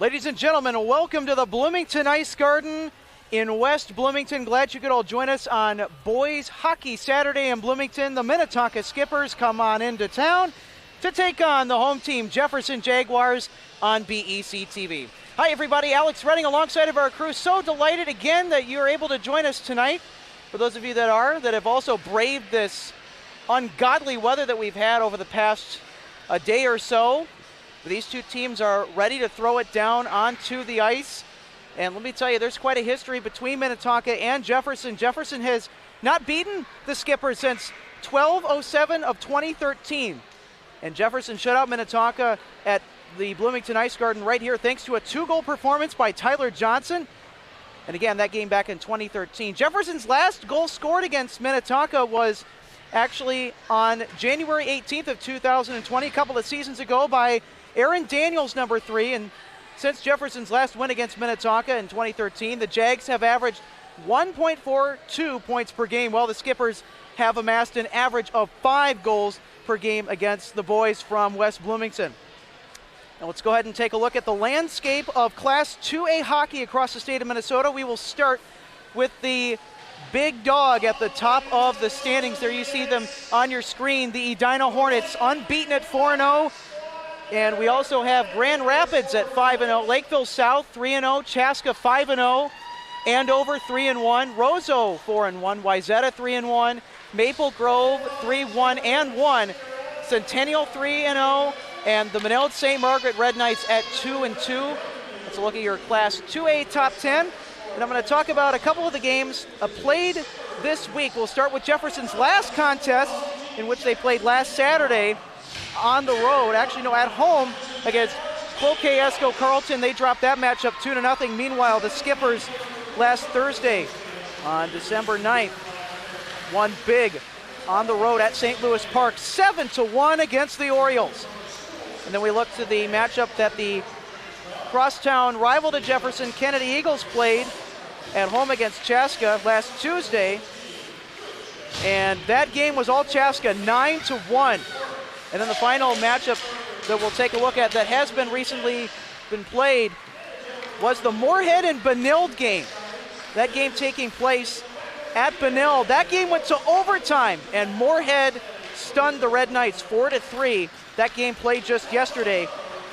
Ladies and gentlemen, welcome to the Bloomington Ice Garden in West Bloomington. Glad you could all join us on Boys Hockey Saturday in Bloomington. The Minnetonka Skippers come on into town to take on the home team, Jefferson Jaguars, on BEC-TV. Hi, everybody. Alex Redding alongside of our crew. So delighted again that you're able to join us tonight. For those of you that have also braved this ungodly weather that we've had over the past day or so. These two teams are ready to throw it down onto the ice. And let me tell you, there's quite a history between Minnetonka and Jefferson. Jefferson has not beaten the Skippers since 12/07 of 2013. And Jefferson shut out Minnetonka at the Bloomington Ice Garden right here thanks to a 2-goal performance by Tyler Johnson. And again, that game back in 2013. Jefferson's last goal scored against Minnetonka was actually on January 18th of 2020, a couple of seasons ago, by Aaron Daniels, number 3. And since Jefferson's last win against Minnetonka in 2013, the Jags have averaged 1.42 points per game, while the Skippers have amassed an average of 5 goals per game against the boys from West Bloomington. Now let's go ahead and take a look at the landscape of Class 2A hockey across the state of Minnesota. We will start with the big dog at the top of the standings. There you see them on your screen, the Edina Hornets, unbeaten at 4-0. And we also have Grand Rapids at 5-0, Lakeville South 3-0, Chaska 5-0, Andover 3-1, Roseau 4-1, Wayzata 3-1, Maple Grove 3-1, Centennial 3-0, and the Manila St. Margaret Red Knights at 2-2. Let's look at your Class 2A top 10. And I'm going to talk about a couple of the games played this week. We'll start with Jefferson's last contest, in which they played last Saturday on the road, at home against Cloquet Esco Carlton. They dropped that matchup 2-0. Meanwhile, the Skippers last Thursday on December 9th won big on the road at St. Louis Park, 7-1 against the Orioles. And then we look to the matchup that the crosstown rival to Jefferson, Kennedy Eagles, played at home against Chaska last Tuesday. And that game was all Chaska, 9-1. And then the final matchup that we'll take a look at that has been recently played was the Moorhead and Benilde game. That game taking place at Benilde. That game went to overtime, and Moorhead stunned the Red Knights 4-3. That game played just yesterday,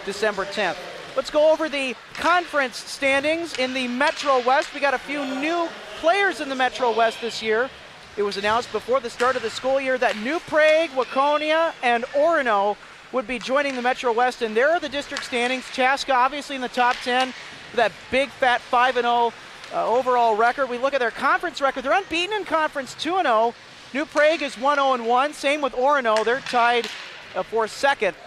December 10th. Let's go over the conference standings in the Metro West. We got a few new players in the Metro West this year. It was announced before the start of the school year that New Prague, Waconia, and Orono would be joining the Metro West, and there are the district standings. Chaska obviously in the top 10 with that big fat 5-0 overall record. We look at their conference record. They're unbeaten in conference, 2-0. New Prague is 1-0-1. Same with Orono. They're tied for second.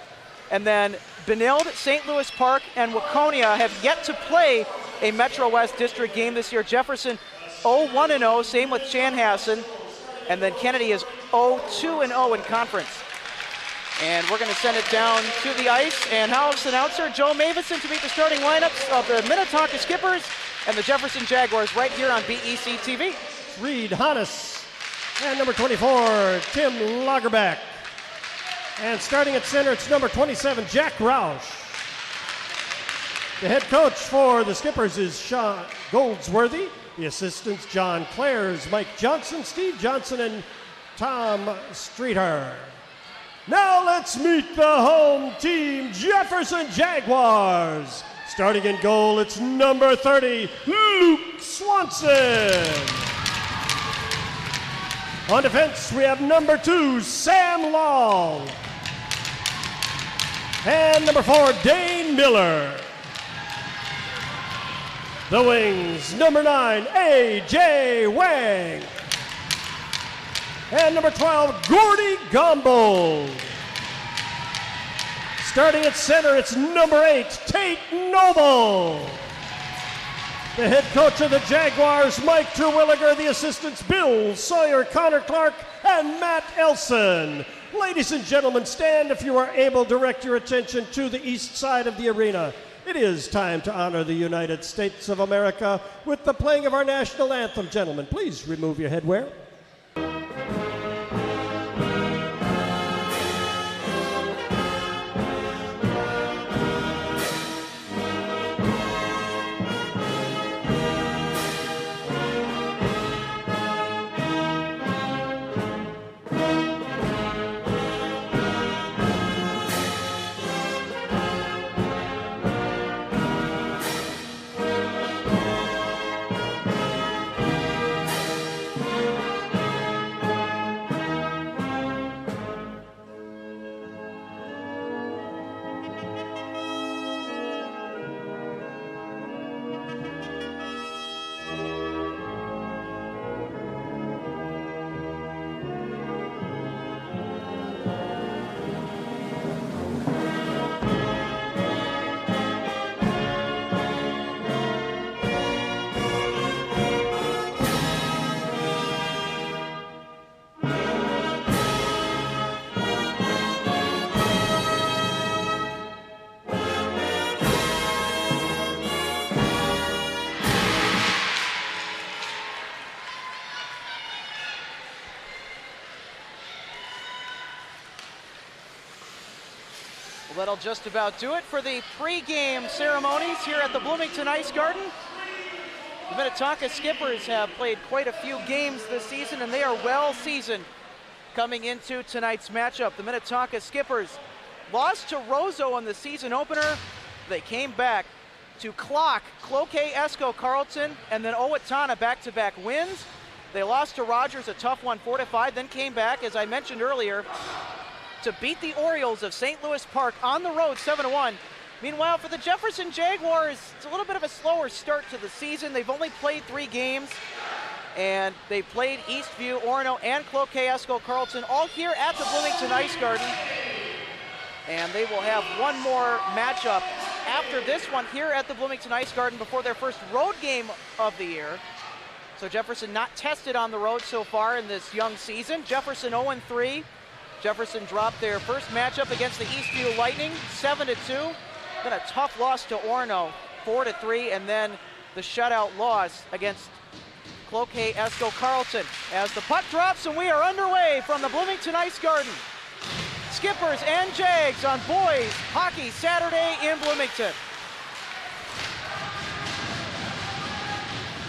And then Benilde, St. Louis Park, and Waconia have yet to play a Metro West district game this year. Jefferson 0-1-0, same with Chanhassen. And then Kennedy is 0-2-0 in conference. And we're going to send it down to the ice. And house announcer Joe Mavison to meet the starting lineups of the Minnetonka Skippers and the Jefferson Jaguars right here on BEC-TV. Reed Hannes and number 24, Tim Lagerback. And starting at center, it's number 27, Jack Roush. The head coach for the Skippers is Sean Goldsworthy. The assistants, John Clares, Mike Johnson, Steve Johnson, and Tom Streeter. Now let's meet the home team, Jefferson Jaguars. Starting in goal, it's number 30, Luke Swanson. On defense, we have number 2, Sam Long. And number 4, Dane Miller. The wings, number 9, A.J. Wang. And number 12, Gordy Gombold. Starting at center, it's number 8, Tate Noble. The head coach of the Jaguars, Mike Terwilliger. The assistants, Bill Sawyer, Connor Clark, and Matt Elson. Ladies and gentlemen, stand if you are able. Direct your attention to the east side of the arena. It is time to honor the United States of America with the playing of our national anthem. Gentlemen, please remove your headwear. Well, that'll just about do it for the pregame ceremonies here at the Bloomington Ice Garden. The Minnetonka Skippers have played quite a few games this season, and they are well seasoned coming into tonight's matchup. The Minnetonka Skippers lost to Roseau in the season opener. They came back to clock Cloquet, Esco, Carleton, and then Owatonna back-to-back wins. They lost to Rogers, a tough one, 4-5, then came back, as I mentioned earlier, to beat the Orioles of St. Louis Park on the road, 7-1. Meanwhile, for the Jefferson Jaguars, it's a little bit of a slower start to the season. They've only played 3 games, and they played Eastview, Orono, and Cloquet, Esco, Carleton, all here at the Bloomington Ice Garden. And they will have one more matchup after this one here at the Bloomington Ice Garden before their first road game of the year. So Jefferson not tested on the road so far in this young season. Jefferson 0-3. Jefferson dropped their first matchup against the Eastview Lightning, 7-2. Then a tough loss to Orono, 4-3, and then the shutout loss against Cloquet, Esco, Carleton. As the puck drops and we are underway from the Bloomington Ice Garden. Skippers and Jags on Boys Hockey Saturday in Bloomington.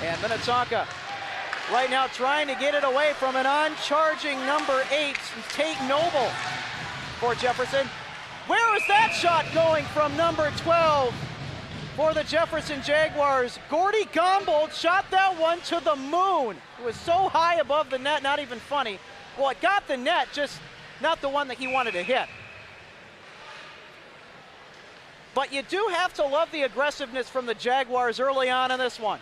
And Minnetonka right now trying to get it away from an on-charging number 8, Tate Noble for Jefferson. Where is that shot going from number 12 for the Jefferson Jaguars? Gordy Gombold shot that one to the moon. It was so high above the net, not even funny. Well, it got the net, just not the one that he wanted to hit. But you do have to love the aggressiveness from the Jaguars early on in this one.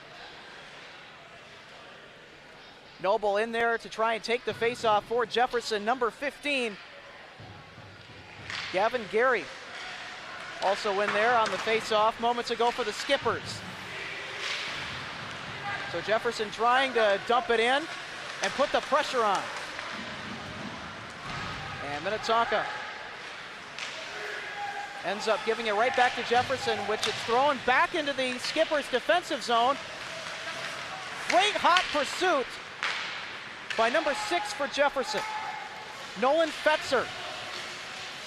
Noble in there to try and take the faceoff for Jefferson, number 15. Gavin Gary also in there on the faceoff moments ago for the Skippers. So Jefferson trying to dump it in and put the pressure on. And Minnetonka ends up giving it right back to Jefferson, which it's thrown back into the Skippers' defensive zone. Great hot pursuit by number 6 for Jefferson. Nolan Fetzer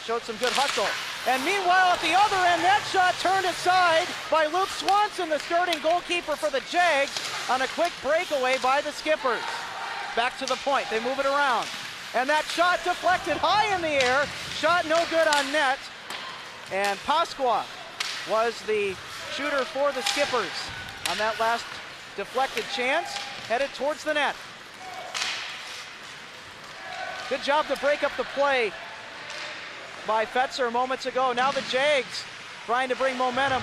showed some good hustle. And meanwhile, at the other end, that shot turned aside by Luke Swanson, the starting goalkeeper for the Jags, on a quick breakaway by the Skippers. Back to the point, they move it around. And that shot deflected high in the air, shot no good on net. And Pasqua was the shooter for the Skippers on that last deflected chance, headed towards the net. Good job to break up the play by Fetzer moments ago. Now the Jags trying to bring momentum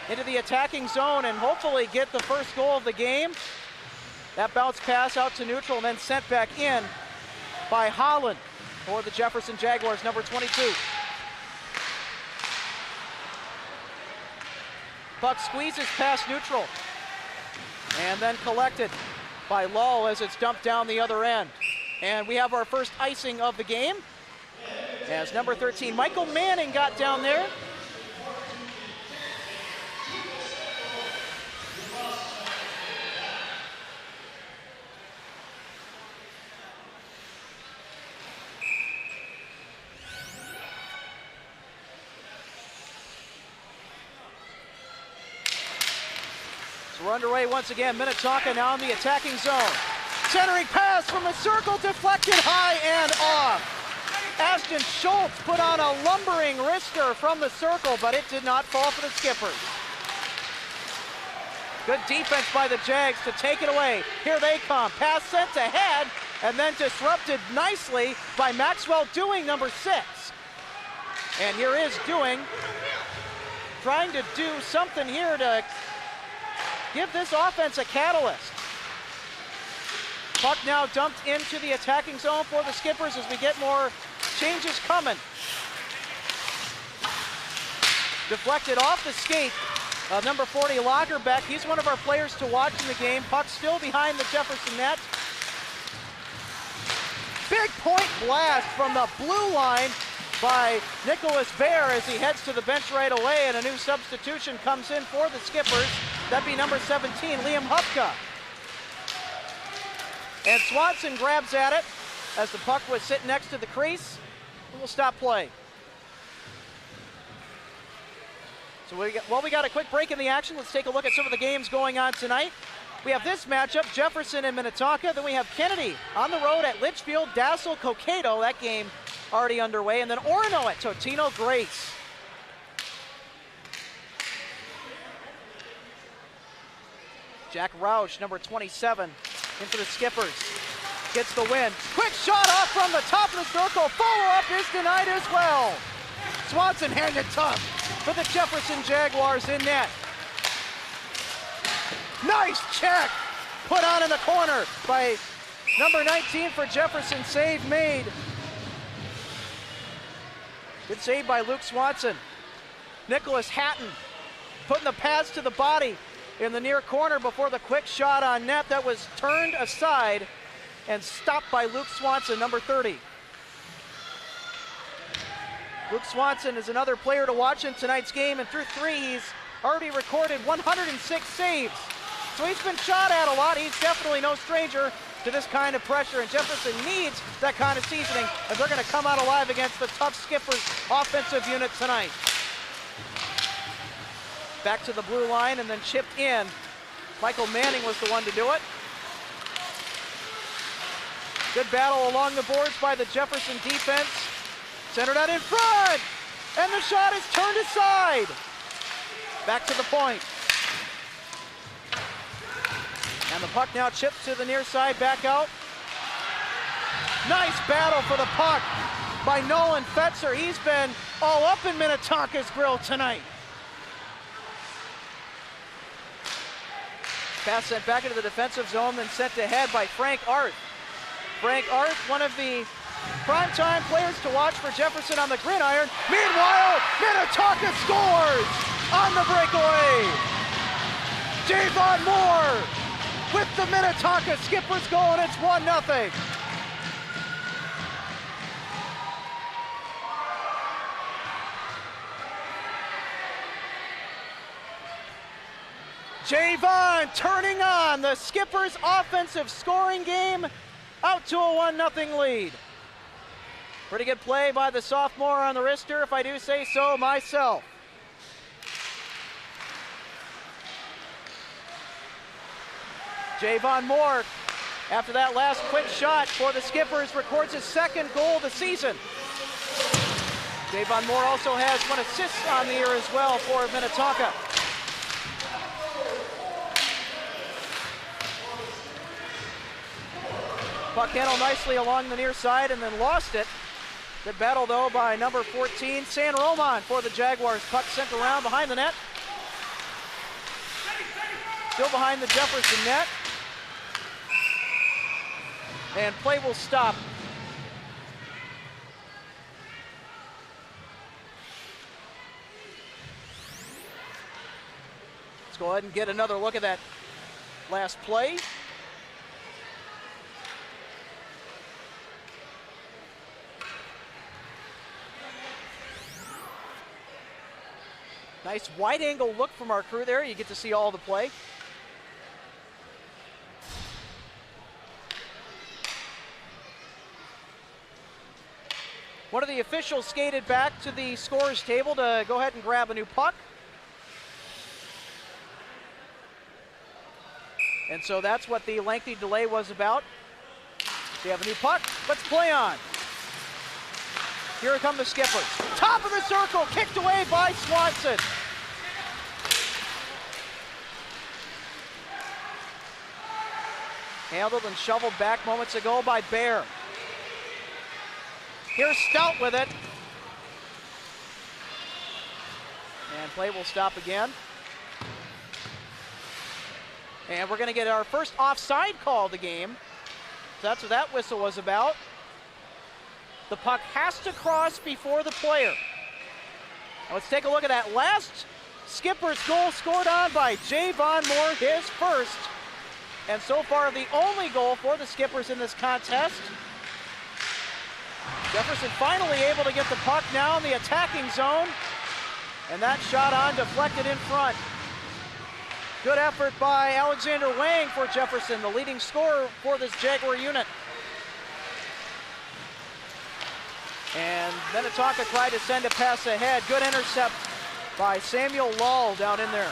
into the attacking zone and hopefully get the first goal of the game. That bounce pass out to neutral and then sent back in by Holland for the Jefferson Jaguars, number 22. Puck squeezes past neutral and then collected by Lull as it's dumped down the other end. And we have our first icing of the game as number 13, Michael Manning, got down there. So we're underway once again. Minnetonka now in the attacking zone. Centering pass from the circle, deflected high and off. Ashton Schultz put on a lumbering wrister from the circle, but it did not fall for the Skippers. Good defense by the Jags to take it away. Here they come. Pass sent ahead and then disrupted nicely by Maxwell Dewing, number 6. And here is Dewing trying to do something here to give this offense a catalyst. Puck now dumped into the attacking zone for the Skippers as we get more changes coming. Deflected off the skate of number 40, Lagerbeck. He's one of our players to watch in the game. Puck still behind the Jefferson net. Big point blast from the blue line by Nicholas Baer as he heads to the bench right away, and a new substitution comes in for the Skippers. That'd be number 17, Liam Hupka. And Swanson grabs at it as the puck was sitting next to the crease. We'll stop play. So we got a quick break in the action. Let's take a look at some of the games going on tonight. We have this matchup, Jefferson and Minnetonka. Then we have Kennedy on the road at Litchfield, Dassel, Cokato. That game already underway. And then Orono at Totino Grace. Jack Roush, number 27, in for the Skippers. Gets the win. Quick shot off from the top of the circle. Follow-up is denied as well. Swanson hanging tough for the Jefferson Jaguars in net. Nice check put on in the corner by number 19 for Jefferson. Save made. Good save by Luke Swanson. Nicholas Hatton putting the pads to the body in the near corner before the quick shot on net that was turned aside and stopped by Luke Swanson, number 30. Luke Swanson is another player to watch in tonight's game, and through 3, he's already recorded 106 saves. So he's been shot at a lot. He's definitely no stranger to this kind of pressure, and Jefferson needs that kind of seasoning if they're going to come out alive against the tough Skippers offensive unit tonight. Back to the blue line and then chipped in. Michael Manning was the one to do it. Good battle along the boards by the Jefferson defense. Centered out in front, and the shot is turned aside. Back to the point. And the puck now chips to the near side, back out. Nice battle for the puck by Nolan Fetzer. He's been all up in Minnetonka's grill tonight. Pass sent back into the defensive zone, then sent ahead by Frank Arth. Frank Arth, one of the primetime players to watch for Jefferson on the gridiron. Meanwhile, Minnetonka scores on the breakaway. Javon Moore with the Minnetonka Skippers going. It's 1-0. Javon turning on the Skippers' offensive scoring game, out to a 1-0 lead. Pretty good play by the sophomore on the wrister, if I do say so myself. Javon Moore, after that last quick shot for the Skippers, records his second goal of the season. Javon Moore also has 1 assist on the year as well for Minnetonka. Puck handled nicely along the near side and then lost it. Good battle though by number 14, San Roman for the Jaguars. Puck sent around behind the net. Still behind the Jefferson net. And play will stop. Let's go ahead and get another look at that last play. Nice wide angle look from our crew there. You get to see all the play. One of the officials skated back to the scorer's table to go ahead and grab a new puck. And so that's what the lengthy delay was about. We have a new puck. Let's play on. Here come the Skippers. Top of the circle, kicked away by Swanson. Handled and shoveled back moments ago by Bear. Here's Stout with it. And play will stop again. And we're going to get our first offside call of the game. So that's what that whistle was about. The puck has to cross before the player. Now let's take a look at that last Skippers goal scored on by Javon Moore, his first. And so far the only goal for the Skippers in this contest. Jefferson finally able to get the puck now in the attacking zone. And that shot on deflected in front. Good effort by Alexander Wang for Jefferson, the leading scorer for this Jaguar unit. And Minnetonka tried to send a pass ahead. Good intercept by Samuel Lull down in there.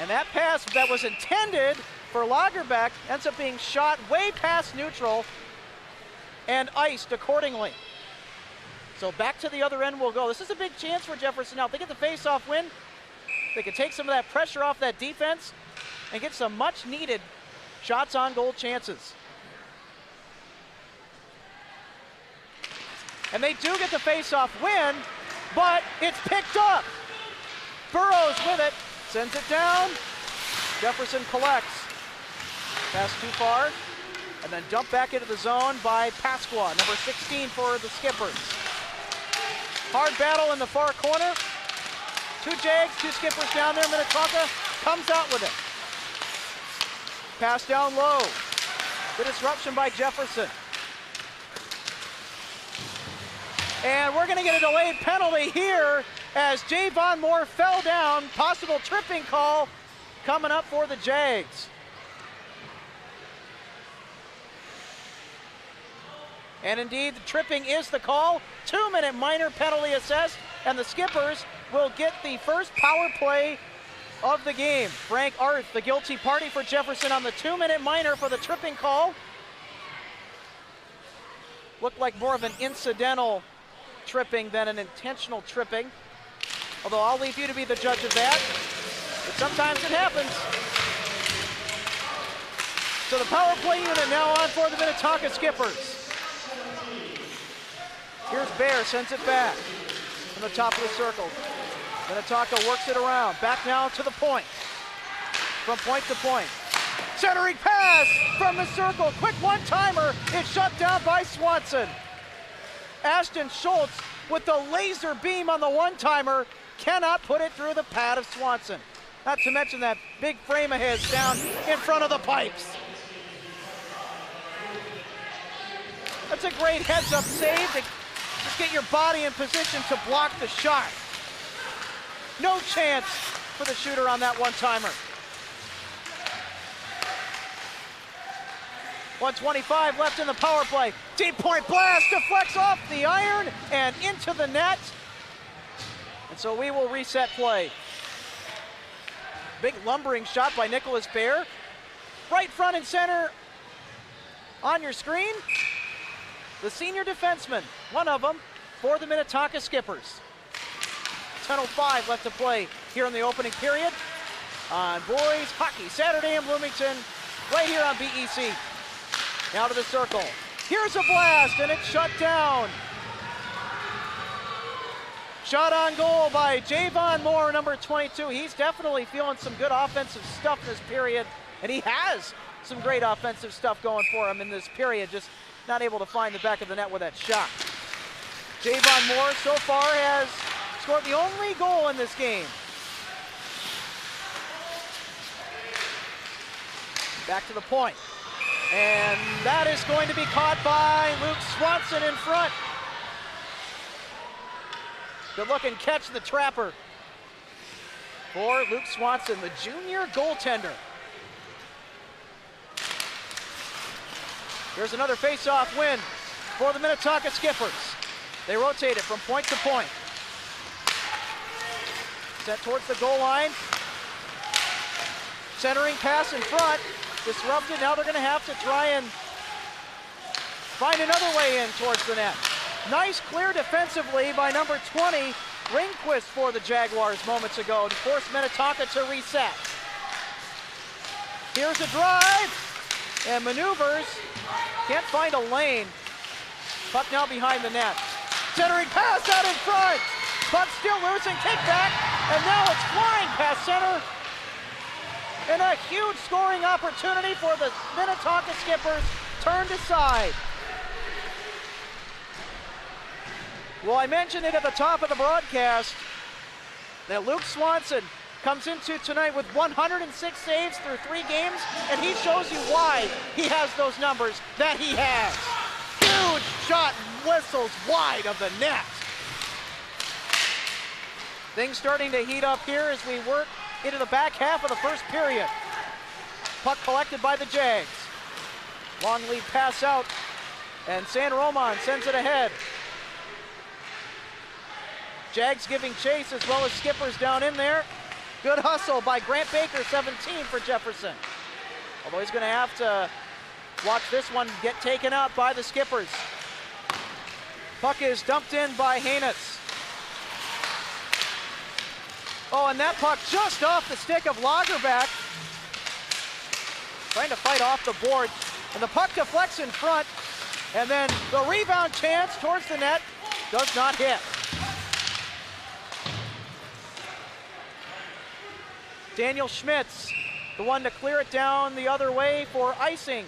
And that pass that was intended for Lagerbeck ends up being shot way past neutral and iced accordingly. So back to the other end we'll go. This is a big chance for Jefferson now. If they get the face-off win, they can take some of that pressure off that defense and get some much-needed shots on goal chances. And they do get the face-off win, but it's picked up. Burrows with it, sends it down. Jefferson collects. Pass too far, and then dump back into the zone by Pasqua, number 16 for the Skippers. Hard battle in the far corner. Two Jags, two Skippers down there. Minnetonka comes out with it. Pass down low. The disruption by Jefferson. And we're going to get a delayed penalty here as Javon Moore fell down. Possible tripping call coming up for the Jags. And indeed, the tripping is the call. 2-minute minor penalty assessed, and the Skippers will get the first power play of the game. Frank Arth, the guilty party for Jefferson on the 2-minute minor for the tripping call. Looked like more of an incidental tripping than an intentional tripping. Although I'll leave you to be the judge of that. But sometimes it happens. So the power play unit now on for the Minnetonka Skippers. Here's Bear, sends it back from the top of the circle. Minnetonka works it around. Back now to the point. From point to point. Centering pass from the circle. Quick one-timer. It's shut down by Swanson. Ashton Schultz with the laser beam on the one-timer cannot put it through the pad of Swanson. Not to mention that big frame of his down in front of the pipes. That's a great heads-up save to just get your body in position to block the shot. No chance for the shooter on that one-timer. 1:25 left in the power play. Deep point blast deflects off the iron and into the net. And so we will reset play. Big lumbering shot by Nicholas Bear. Right front and center on your screen. The senior defenseman, one of them, for the Minnetonka Skippers. 10:05 left to play here in the opening period on Boys Hockey Saturday in Bloomington, right here on BEC. Now to the circle. Here's a blast, and it's shut down. Shot on goal by Javon Moore, number 22. He's definitely feeling some good offensive stuff this period, and he has some great offensive stuff going for him in this period, just not able to find the back of the net with that shot. Javon Moore so far has scored the only goal in this game. Back to the point. And that is going to be caught by Luke Swanson in front. Good looking catch, the trapper for Luke Swanson, the junior goaltender. Here's another face-off win for the Minnetonka Skippers. They rotate it from point to point. Set towards the goal line. Centering pass in front. Disrupted. Now they're going to have to try and find another way in towards the net. Nice clear defensively by number 20, Ringquist, for the Jaguars moments ago to force Minnetonka to reset. Here's a drive and maneuvers. Can't find a lane. Puck now behind the net. Centering pass out in front. Puck still loose and kick back. And now it's flying past center. And a huge scoring opportunity for the Minnetonka Skippers turned aside. Well, I mentioned it at the top of the broadcast that Luke Swanson comes into tonight with 106 saves through 3 games, and he shows you why he has those numbers that he has. Huge shot whistles wide of the net. Things starting to heat up here as we work into the back half of the first period. Puck collected by the Jags. Long lead pass out And San Roman sends it ahead. Jags giving chase as well as Skippers down in there. Good hustle by Grant Baker, 17 for Jefferson. Although he's going to have to watch this one get taken out by the Skippers. Puck is dumped in by Haynes. Oh, and that puck just off the stick of Lagerback. Trying to fight off the board. And the puck deflects in front. And then the rebound chance towards the net does not hit. Daniel Schmitz, the one to clear it down the other way for icing.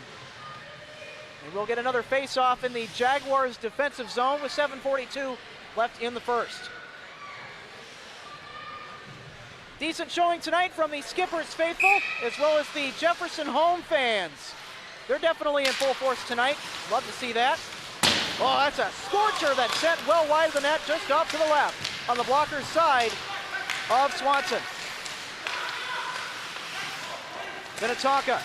And we'll get another face-off in the Jaguars' defensive zone with 7:42 left in the first. Decent showing tonight from the Skippers faithful, as well as the Jefferson home fans. They're definitely in full force tonight. Love to see that. Oh, that's a scorcher that sent well wide of the net, just off to the left on the blocker's side of Swanson. Minnetonka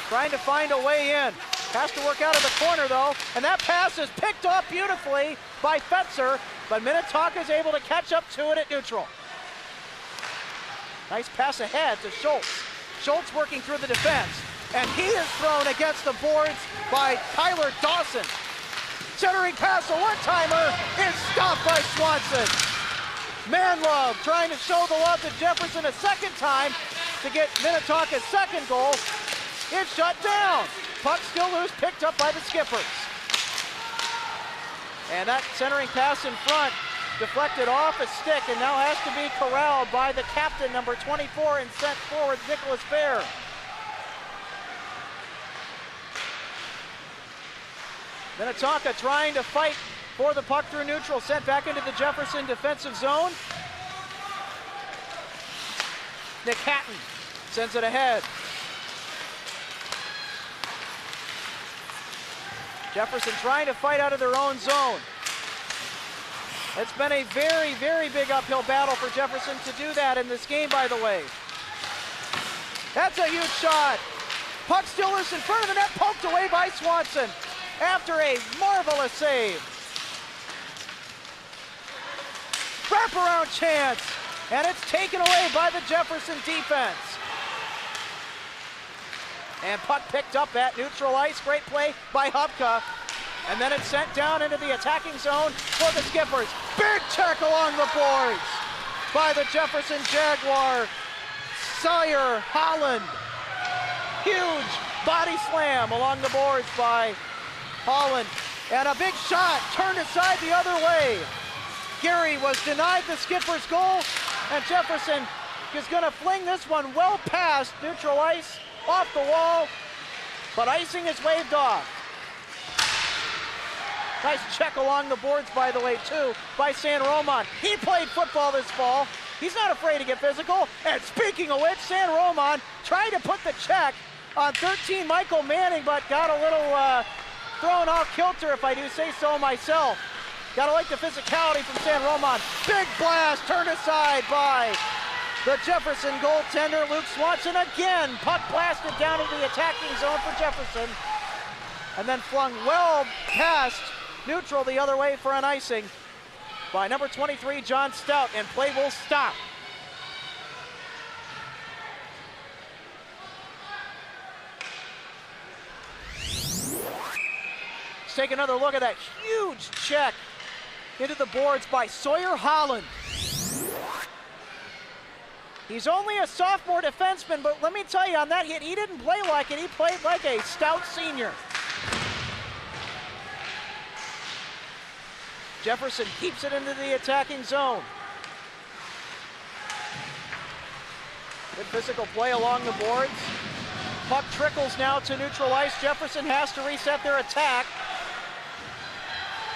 trying to find a way in. Has to work out of the corner though, and that pass is picked up beautifully by Fetzer, but Minnetonka is able to catch up to it at neutral. Nice pass ahead to Schultz. Schultz working through the defense, and he is thrown against the boards by Tyler Dawson. Centering pass, a one-timer, is stopped by Swanson. Manlove trying to show the love to Jefferson a second time to get Minnetonka's second goal. It's shut down. Puck still loose, picked up by the Skippers. And that centering pass in front deflected off a stick and now has to be corralled by the captain, number 24, and sent forward, Nicholas Bear. Minnetonka trying to fight for the puck through neutral, sent back into the Jefferson defensive zone. Nick Hatton sends it ahead. Jefferson trying to fight out of their own zone. It's been a very, very big uphill battle for Jefferson to do that in this game, by the way. That's a huge shot. Puck still loose in front of the net, poked away by Swanson after a marvelous save. Wraparound chance, and it's taken away by the Jefferson defense. And puck picked up at neutral ice. Great play by Hubka. And then it's sent down into the attacking zone for the Skippers. Big check along the boards by the Jefferson Jaguar. Sawyer Holland. Huge body slam along the boards by Holland. And a big shot turned aside the other way. Gary was denied the Skippers goal, and Jefferson is going to fling this one well past neutral ice, off the wall, but icing is waved off. Nice check along the boards, by the way, too, by San Roman. He played football this fall. He's not afraid to get physical. And speaking of which, San Roman tried to put the check on 13 Michael Manning, but got a little thrown off kilter, if I do say so myself. Gotta like the physicality from San Roman. Big blast, turned aside by the Jefferson goaltender, Luke Swanson again. Puck blasted down into the attacking zone for Jefferson. And then flung well past neutral the other way for an icing by number 23, John Stout, and play will stop. Let's take another look at that huge check into the boards by Sawyer Holland. He's only a sophomore defenseman, but let me tell you, on that hit, he didn't play like it. He played like a stout senior. Jefferson keeps it into the attacking zone. Good physical play along the boards. Puck trickles now to neutral ice. Jefferson has to reset their attack.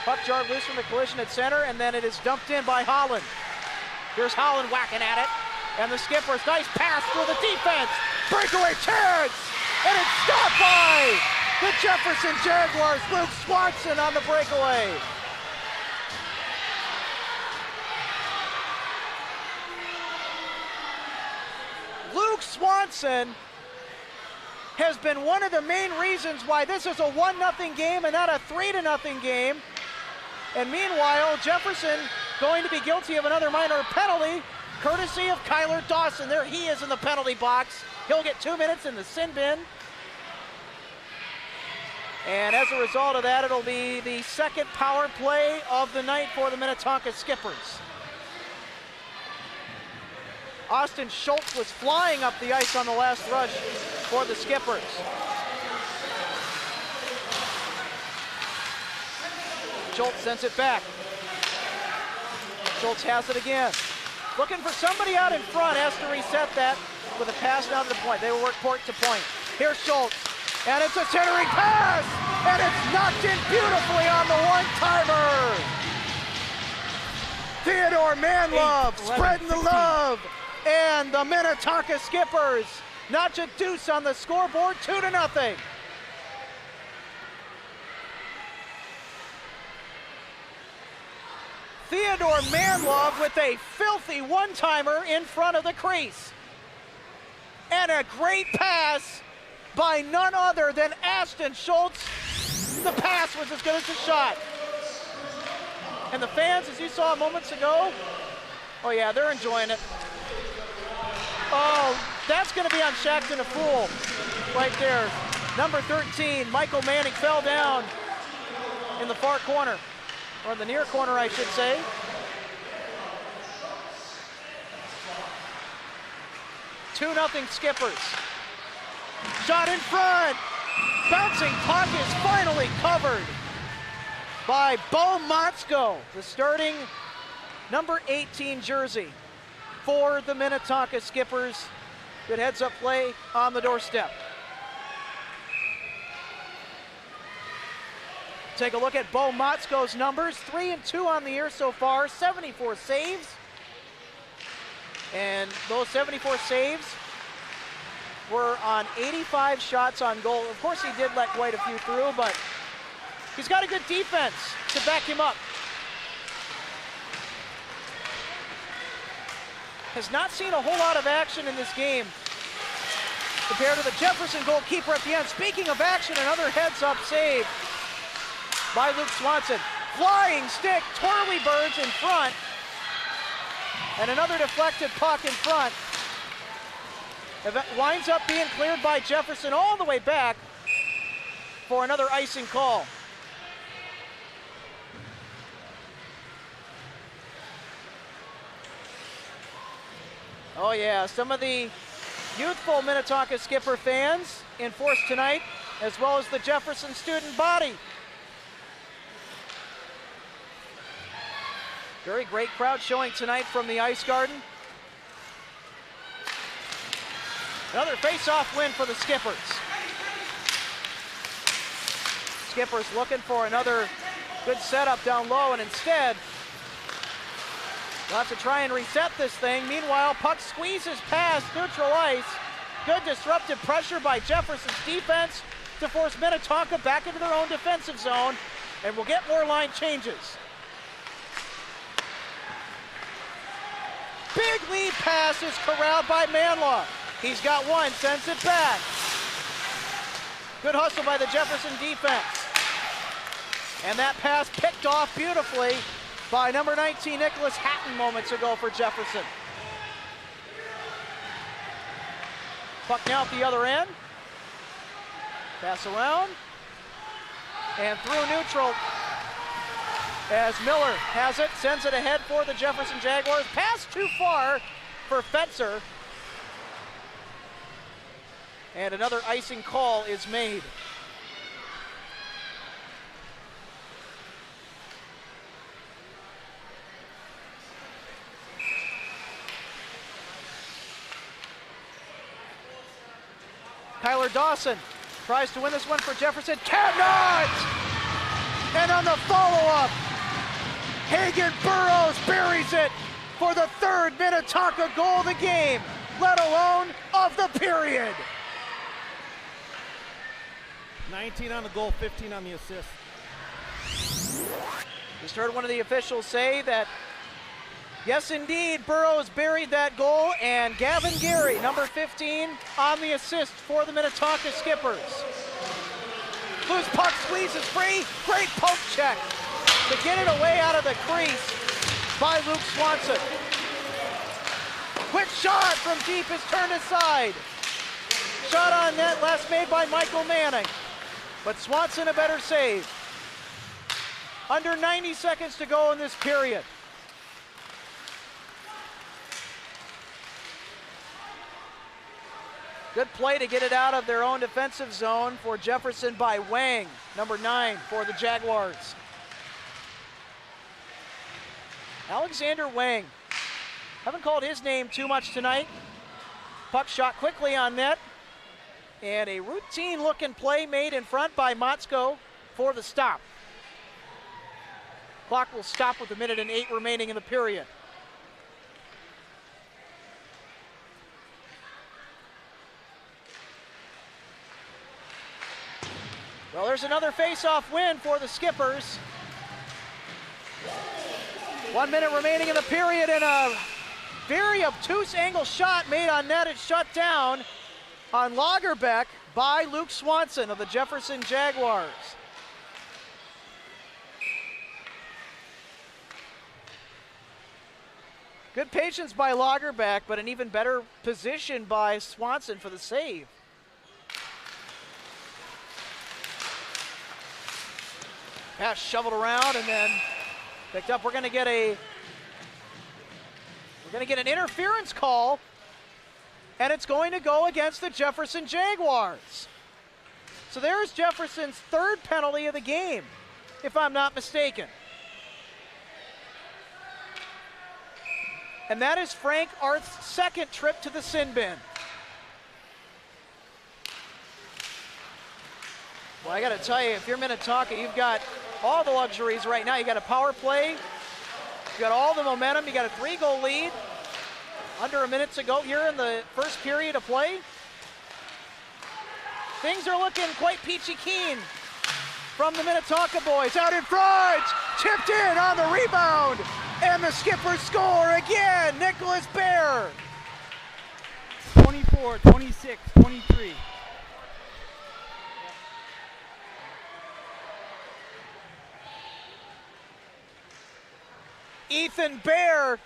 Puck jarred loose from the collision at center, and then it is dumped in by Holland. Here's Holland whacking at it. And the Skippers, nice pass through the defense. Breakaway chance! And it's stopped by the Jefferson Jaguars. Luke Swanson on the breakaway. Luke Swanson has been one of the main reasons why this is a 1-0 game and not a 3-0 game. And meanwhile, Jefferson going to be guilty of another minor penalty, courtesy of Kyler Dawson. There he is in the penalty box. He'll get 2 minutes in the sin bin. And as a result of that, it'll be the second power play of the night for the Minnetonka Skippers. Austin Schultz was flying up the ice on the last rush for the Skippers. Schultz sends it back. Schultz has it again. Looking for somebody out in front, has to reset that with a pass down to the point. They will work point to point. Here's Schultz, and it's a centering pass, and it's knocked in beautifully on the one-timer. Theodore Manlove spreading the love. And the Minnetonka Skippers notch a deuce on the scoreboard, 2-0. Theodore Manlove with a filthy one-timer in front of the crease. And a great pass by none other than Austin Schultz. The pass was as good as the shot. And the fans, as you saw moments ago, oh yeah, they're enjoying it. Oh, that's going to be on Shackton a fool right there. Number 13, Michael Manning, fell down in the far corner, or in the near corner, I should say. Two 2-0 Skippers. Shot in front. Bouncing puck is finally covered by Bo Motzko, the starting number 18 jersey for the Minnetonka Skippers. Good heads-up play on the doorstep. Take a look at Bo Motzko's numbers. 3-2 on the year so far, 74 saves. And those 74 saves were on 85 shots on goal. Of course, he did let quite a few through, but he's got a good defense to back him up. Has not seen a whole lot of action in this game compared to the Jefferson goalkeeper at the end. Speaking of action, another heads-up save by Luke Swanson. Flying stick, twirly birds in front, and another deflected puck in front. It winds up being cleared by Jefferson all the way back for another icing call. Oh yeah, some of the youthful Minnetonka Skipper fans in force tonight, as well as the Jefferson student body. Very great crowd showing tonight from the Ice Garden. Another face-off win for the Skippers. Skippers looking for another good setup down low, and instead, they'll have to try and reset this thing. Meanwhile, puck squeezes past neutral ice. Good disruptive pressure by Jefferson's defense to force Minnetonka back into their own defensive zone, and we'll get more line changes. Big lead pass is corralled by Manlaw. He's got one, sends it back. Good hustle by the Jefferson defense. And that pass picked off beautifully by number 19, Nicholas Hatton, moments ago for Jefferson. Puck now at the other end. Pass around. And through neutral as Miller has it, sends it ahead for the Jefferson Jaguars. Pass too far for Fetzer. And another icing call is made. Kyler Dawson tries to win this one for Jefferson, cannot! And on the follow-up, Hagen Burroughs buries it for the third Minnetonka goal of the game, let alone of the period. 19 on the goal, 15 on the assist. Just heard one of the officials say that Yes, indeed, Burrows buried that goal, and Gavin Gary, number 15, on the assist for the Minnetonka Skippers. Loose puck squeezes free, great poke check to get it away out of the crease by Luke Swanson. Quick shot from deep is turned aside. Shot on net, last made by Michael Manning, but Swanson a better save. Under 90 seconds to go in this period. Good play to get it out of their own defensive zone for Jefferson by Wang, number 9 for the Jaguars. Alexander Wang. Haven't called his name too much tonight. Puck shot quickly on net. And a routine looking play made in front by Motzko for the stop. Clock will stop with 1:08 remaining in the period. Well, there's another face-off win for the Skippers. 1 minute remaining in the period, and a very obtuse angle shot made on net and shut down on Lagerbeck by Luke Swanson of the Jefferson Jaguars. Good patience by Lagerbeck, but an even better position by Swanson for the save. Pass shoveled around and then picked up. We're going to get an interference call, and it's going to go against the Jefferson Jaguars. So there's Jefferson's third penalty of the game, if I'm not mistaken. And that is Frank Arth's second trip to the sin bin. Well, I got to tell you, if you're Minnetonka, you've got all the luxuries right now. You got a power play, you got all the momentum, you got a 3-goal lead. Under a minute to go here in the first period of play. Things are looking quite peachy keen from the Minnetonka boys. Out in front, tipped in on the rebound, and the Skippers score again. Nicholas Bear. 24, 26, 23. Ethan Bear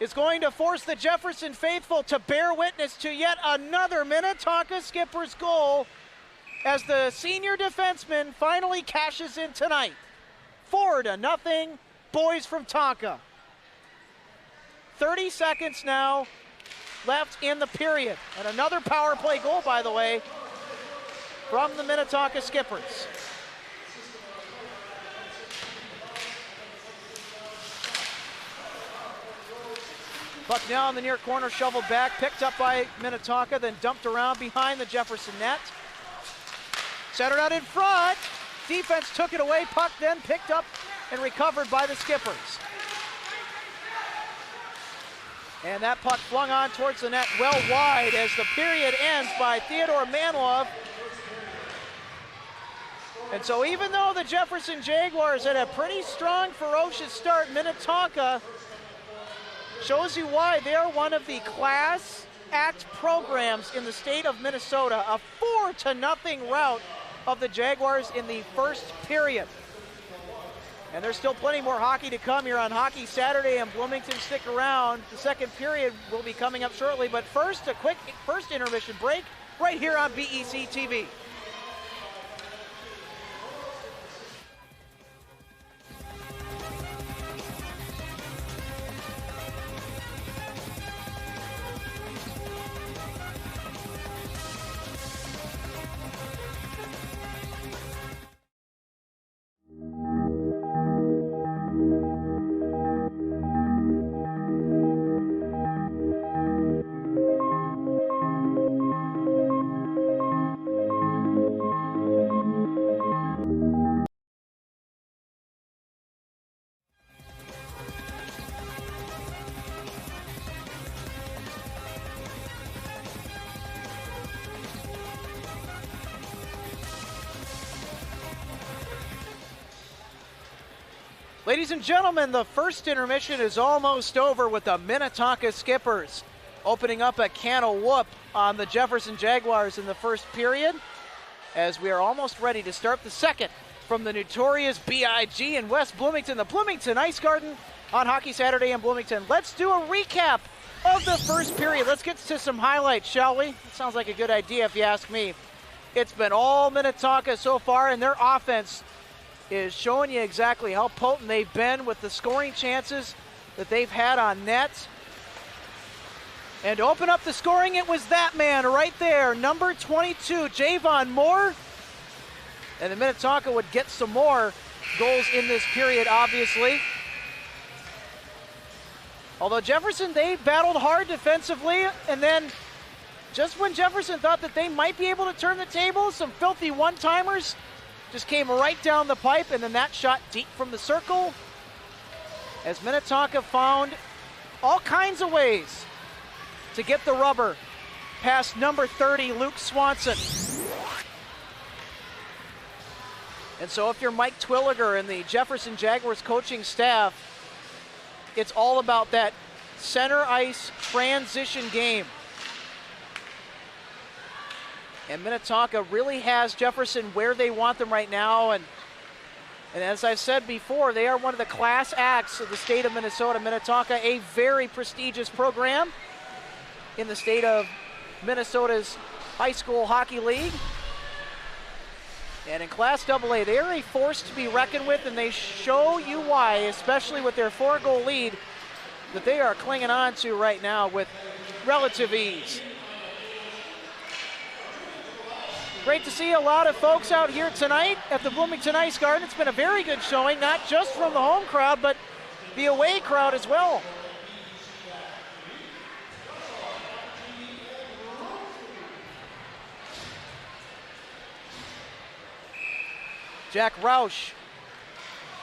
is going to force the Jefferson faithful to bear witness to yet another Minnetonka Skippers goal as the senior defenseman finally cashes in tonight. 4-0, boys from Tonka. 30 seconds now left in the period. And another power play goal, by the way, from the Minnetonka Skippers. Puck now in the near corner, shoveled back, picked up by Minnetonka, then dumped around behind the Jefferson net. Centered out in front. Defense took it away. Puck then picked up and recovered by the Skippers. And that puck flung on towards the net well wide as the period ends by Theodore Manlove. And so even though the Jefferson Jaguars had a pretty strong, ferocious start, Minnetonka shows you why they are one of the class act programs in the state of Minnesota. A 4-0 rout of the Jaguars in the first period. And there's still plenty more hockey to come here on Hockey Saturday in Bloomington. Stick around. The second period will be coming up shortly. But first, a quick first intermission break right here on BEC-TV. Ladies and gentlemen, the first intermission is almost over with the Minnetonka Skippers opening up a can of whoop on the Jefferson Jaguars in the first period, as we are almost ready to start the second from the notorious BIG in West Bloomington, the Bloomington Ice Garden on Hockey Saturday in Bloomington. Let's do a recap of the first period. Let's get to some highlights, shall we? It sounds like a good idea if you ask me. It's been all Minnetonka so far, and their offense is showing you exactly how potent they've been with the scoring chances that they've had on net. And to open up the scoring, it was that man right there, number 22, Javon Moore. And the Minnetonka would get some more goals in this period, obviously. Although Jefferson, they battled hard defensively, and then just when Jefferson thought that they might be able to turn the table, some filthy one-timers just came right down the pipe, and then that shot deep from the circle as Minnetonka found all kinds of ways to get the rubber past number 30, Luke Swanson. And so if you're Mike Twilliger and the Jefferson Jaguars coaching staff, it's all about that center ice transition game. And Minnetonka really has Jefferson where they want them right now. And as I've said before, they are one of the class acts of the state of Minnesota. Minnetonka, a very prestigious program in the state of Minnesota's high school hockey league. And in Class AA, they are a force to be reckoned with, and they show you why, especially with their 4-goal lead that they are clinging on to right now with relative ease. Great to see a lot of folks out here tonight at the Bloomington Ice Garden. It's been a very good showing, not just from the home crowd, but the away crowd as well. Jack Roush,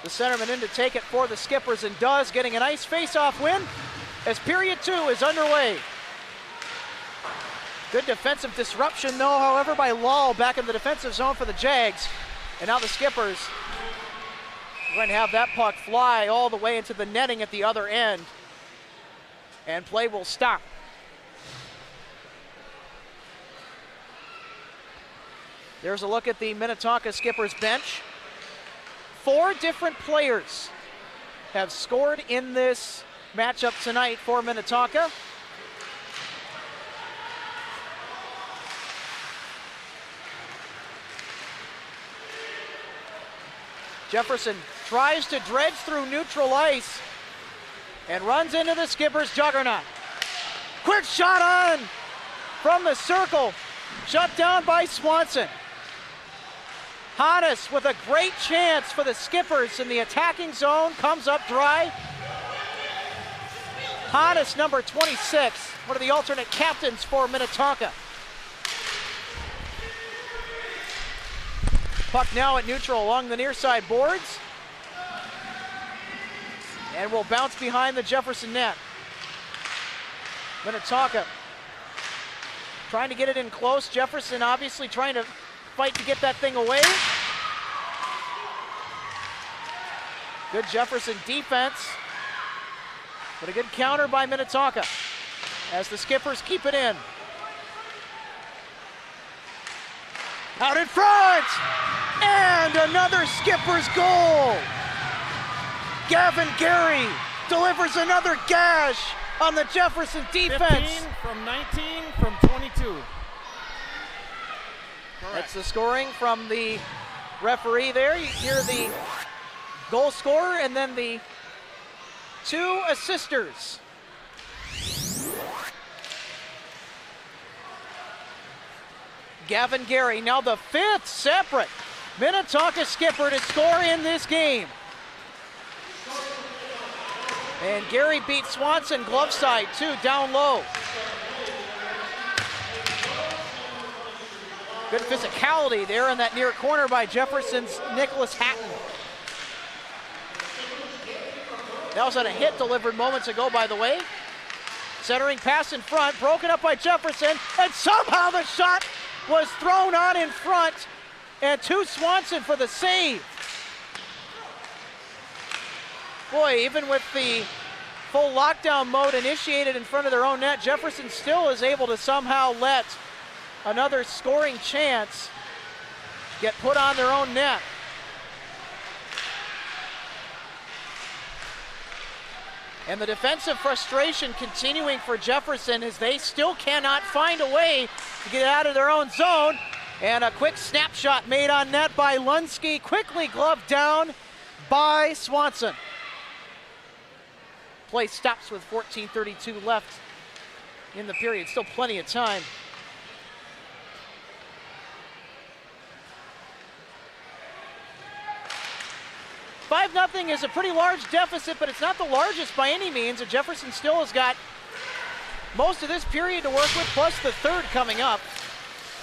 the centerman, in to take it for the Skippers, and does, getting a nice face-off win as period 2 is underway. Good defensive disruption, though, however, by Lal back in the defensive zone for the Jags. And now the Skippers are going to have that puck fly all the way into the netting at the other end. And play will stop. There's a look at the Minnetonka Skippers bench. 4 different players have scored in this matchup tonight for Minnetonka. Jefferson tries to dredge through neutral ice and runs into the Skippers' juggernaut. Quick shot on from the circle, shut down by Swanson. Hannes with a great chance for the Skippers in the attacking zone, comes up dry. Hannes, number 26, one of the alternate captains for Minnetonka. Puck now at neutral along the near side boards. And will bounce behind the Jefferson net. Minnetonka trying to get it in close. Jefferson obviously trying to fight to get that thing away. Good Jefferson defense, but a good counter by Minnetonka as the Skippers keep it in. Out in front, and another Skippers goal. Gavin Gary delivers another gash on the Jefferson defense. 15 from 19 from 22. Correct. That's the scoring from the referee there. You hear the goal scorer and then the 2 assisters. Gavin Gary, now the 5th separate Minnetonka Skipper to score in this game. And Gary beat Swanson glove side too, down low. Good physicality there in that near corner by Jefferson's Nicholas Hatton. That was on a hit delivered moments ago, by the way. Centering pass in front, broken up by Jefferson, and somehow the shot was thrown on in front, and to Swanson for the save. Boy, even with the full lockdown mode initiated in front of their own net, Jefferson still is able to somehow let another scoring chance get put on their own net. And the defensive frustration continuing for Jefferson as they still cannot find a way to get out of their own zone. And a quick snapshot made on net by Lunsky, quickly gloved down by Swanson. Play stops with 14:32 left in the period. Still plenty of time. Five 0 is a pretty large deficit, but it's not the largest by any means. And Jefferson still has got most of this period to work with, plus the third coming up.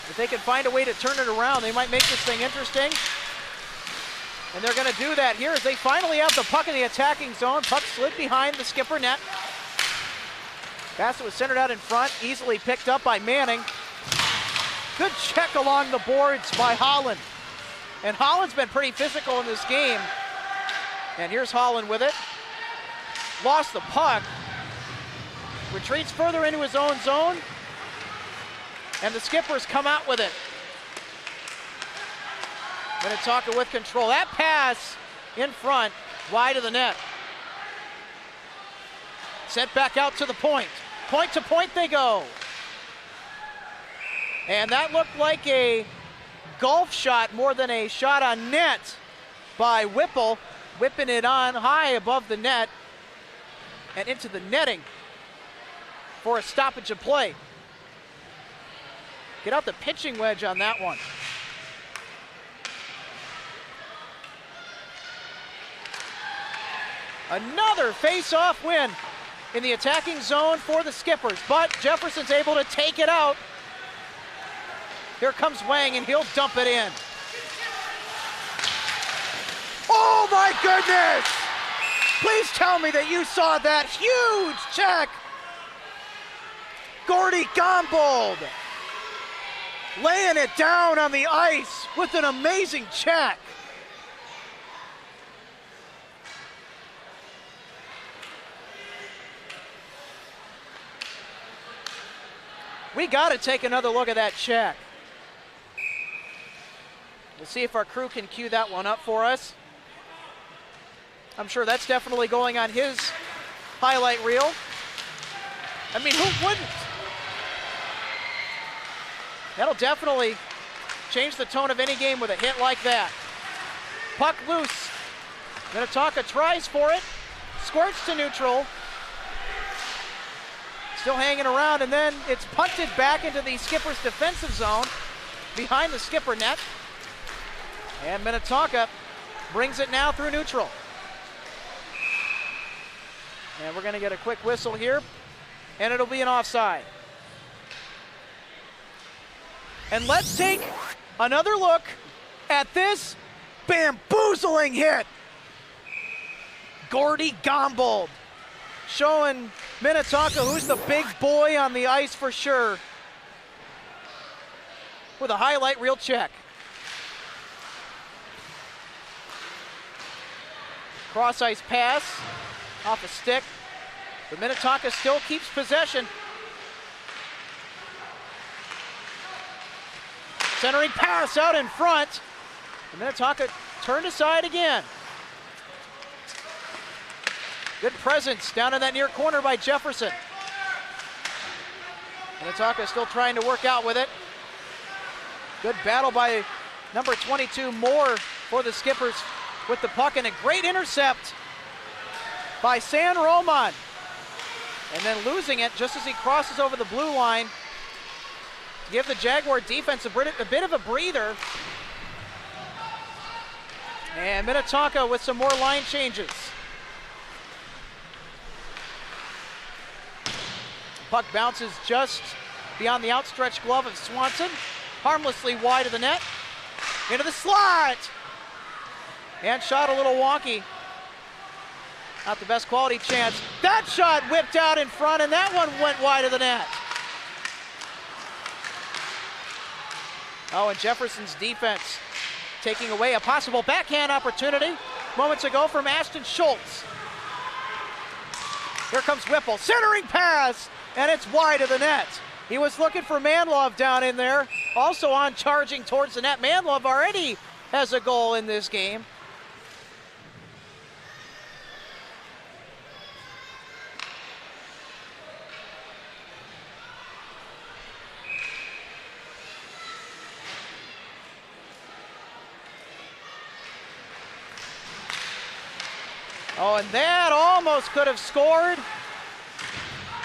If they can find a way to turn it around, they might make this thing interesting. And they're going to do that here as they finally have the puck in the attacking zone. Puck slid behind the skipper net. Pass was centered out in front, easily picked up by Manning. Good check along the boards by Holland. And Holland's been pretty physical in this game. And here's Holland with it. Lost the puck. Retreats further into his own zone. And the Skippers come out with it. Minnetonka with control. That pass in front, wide of the net. Sent back out to the point. Point to point they go. And that looked like a golf shot more than a shot on net by Whipple, whipping it on high above the net and into the netting for a stoppage of play. Get out the pitching wedge on that one. Another face-off win in the attacking zone for the Skippers, but Jefferson's able to take it out. Here comes Wang, and he'll dump it in. Oh my goodness! Please tell me that you saw that huge check. Gordy Gombold laying it down on the ice with an amazing check. We got to take another look at that check. We'll see if our crew can cue that one up for us. I'm sure that's definitely going on his highlight reel. I mean, who wouldn't? That'll definitely change the tone of any game with a hit like that. Puck loose. Minnetonka tries for it. Squirts to neutral. Still hanging around, and then it's punted back into the Skipper's defensive zone behind the Skipper net. And Minnetonka brings it now through neutral. And we're going to get a quick whistle here, and it'll be an offside. And let's take another look at this bamboozling hit. Gordy Gombold showing Minnetonka who's the big boy on the ice for sure with a highlight reel check. Cross ice pass off a stick, but Minnetonka still keeps possession. Centering pass out in front. And Minnetonka turned aside again. Good presence down in that near corner by Jefferson. Minnetonka still trying to work out with it. Good battle by number 22, Moore, for the Skippers with the puck, and a great intercept by San Roman. And then losing it just as he crosses over the blue line to give the Jaguar defense a bit of a breather. And Minnetonka with some more line changes. Puck bounces just beyond the outstretched glove of Swanson, harmlessly wide of the net, into the slot, and shot a little wonky. Not the best quality chance. That shot whipped out in front, and that one went wide of the net. Oh, and Jefferson's defense taking away a possible backhand opportunity moments ago from Ashton Schultz. Here comes Whipple, centering pass, and it's wide of the net. He was looking for Manlove down in there, also on charging towards the net. Manlove already has a goal in this game. Oh, and that almost could have scored,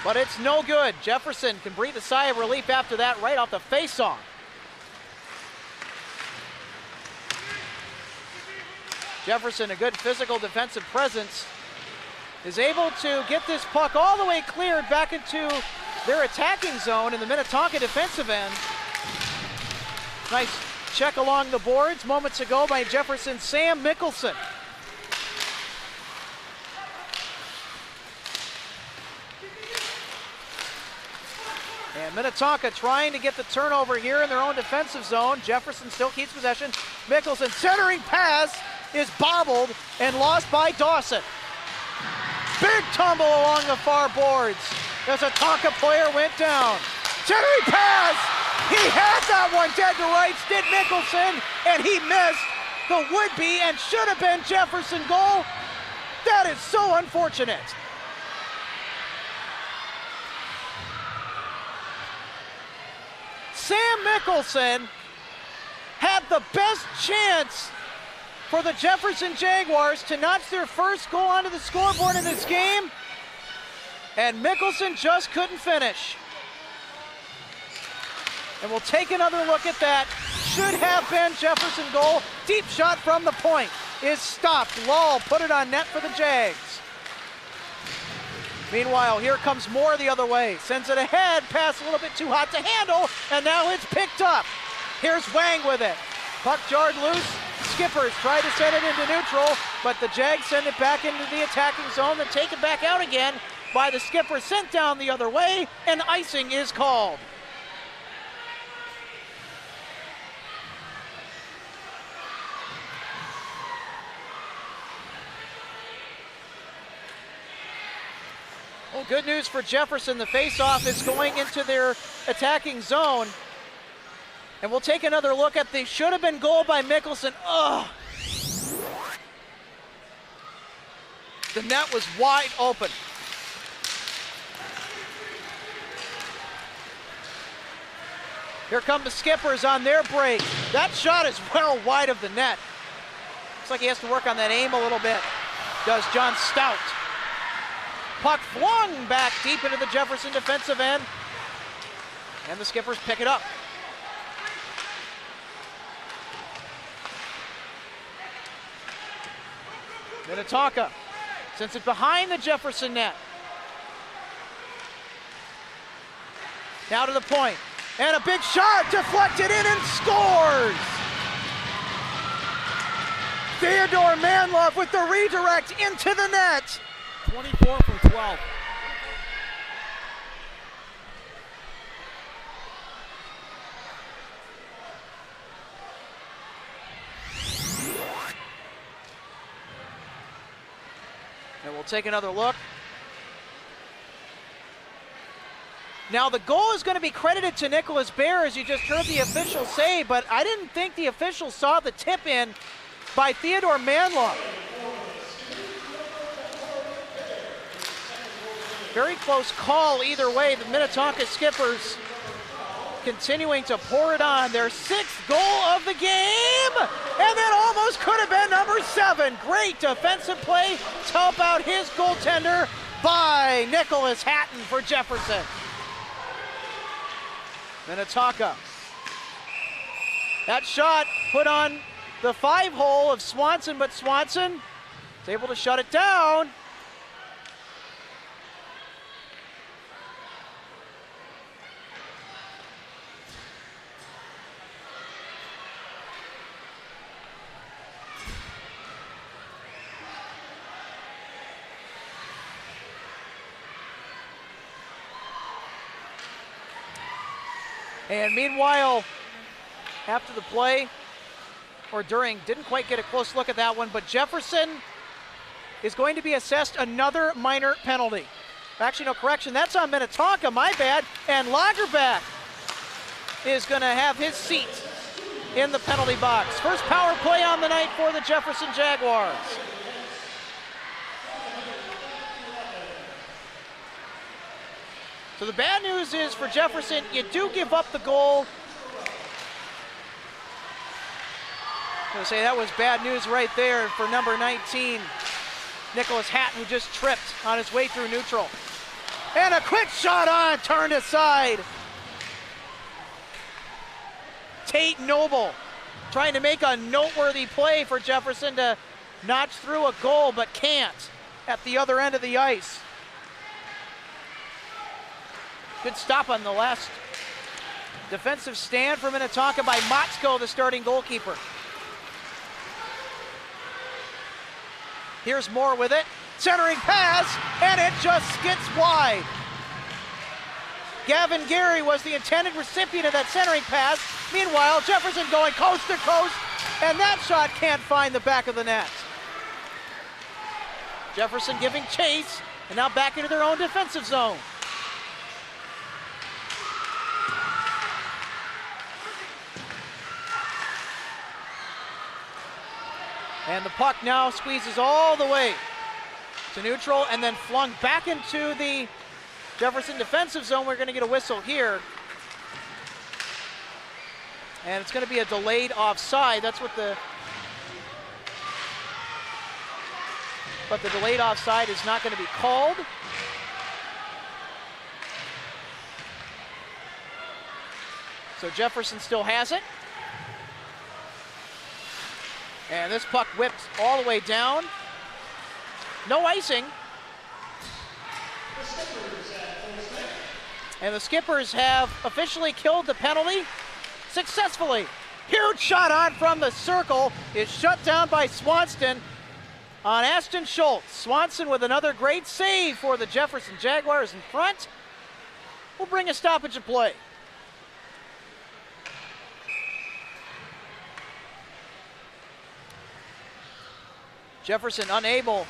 but it's no good. Jefferson can breathe a sigh of relief after that right off the faceoff. Jefferson, a good physical defensive presence, is able to get this puck all the way cleared back into their attacking zone in the Minnetonka defensive end. Nice check along the boards moments ago by Jefferson, Sam Mickelson. And Minnetonka trying to get the turnover here in their own defensive zone. Jefferson still keeps possession. Mickelson centering pass is bobbled and lost by Dawson. Big tumble along the far boards as a Tonka player went down. Centering pass! He had that one dead to rights, did Mickelson, and he missed the would-be and should have been Jefferson goal. That is so unfortunate. Sam Mickelson had the best chance for the Jefferson Jaguars to notch their first goal onto the scoreboard in this game, and Mickelson just couldn't finish. And we'll take another look at that. Should have been Jefferson goal. Deep shot from the point is stopped. Lull put it on net for the Jags. Meanwhile, here comes Moore the other way. Sends it ahead, pass a little bit too hot to handle, and now it's picked up. Here's Wang with it. Puck jarred loose. Skippers try to send it into neutral, but the Jags send it back into the attacking zone, then take it back out again by the skipper, sent down the other way, and icing is called. Well, good news for Jefferson. The faceoff is going into their attacking zone. And we'll take another look at the should have been goal by Mickelson. Oh! The net was wide open. Here come the Skippers on their break. That shot is well wide of the net. Looks like he has to work on that aim a little bit. Does John Stout. Puck flung back deep into the Jefferson defensive end. And the Skippers pick it up. Minnetonka sends it behind the Jefferson net. Now to the point. And a big shot deflected in and scores! Theodore Manlove with the redirect into the net. 24 from 12. And we'll take another look. Now the goal is going to be credited to Nicholas Bear, as you just heard the official say, but I didn't think the official saw the tip in by Theodore Manlove. Very close call either way. The Minnetonka Skippers continuing to pour it on. Their sixth goal of the game, and that almost could have been number 7. Great defensive play to help out his goaltender by Nicholas Hatton for Jefferson. Minnetonka. That shot put on the 5-hole of Swanson, but Swanson is able to shut it down. And meanwhile, after the play, or during, didn't quite get a close look at that one, but Jefferson is going to be assessed another minor penalty. Actually, no, correction, that's on Minnetonka, my bad. And Lagerback is going to have his seat in the penalty box. First power play on the night for the Jefferson Jaguars. So the bad news is for Jefferson, you do give up the goal. I'm going to say that was bad news right there for number 19, Nicholas Hatton, who just tripped on his way through neutral. And a quick shot on, turned aside. Tate Noble trying to make a noteworthy play for Jefferson to notch through a goal, but can't at the other end of the ice. Good stop on the last defensive stand for Minnetonka by Motzko, the starting goalkeeper. Here's Moore with it, centering pass, and it just skids wide. Gavin Gary was the intended recipient of that centering pass. Meanwhile, Jefferson going coast to coast, and that shot can't find the back of the net. Jefferson giving chase, and now back into their own defensive zone. And the puck now squeezes all the way to neutral and then flung back into the Jefferson defensive zone. We're going to get a whistle here. And it's going to be a delayed offside. That's what but the delayed offside is not going to be called. So Jefferson still has it. And this puck whipped all the way down. No icing. And the Skippers have officially killed the penalty successfully. Huge shot on from the circle is shut down by Swanston on Ashton Schultz. Swanson with another great save for the Jefferson Jaguars in front. Will bring a stoppage of play. Jefferson unable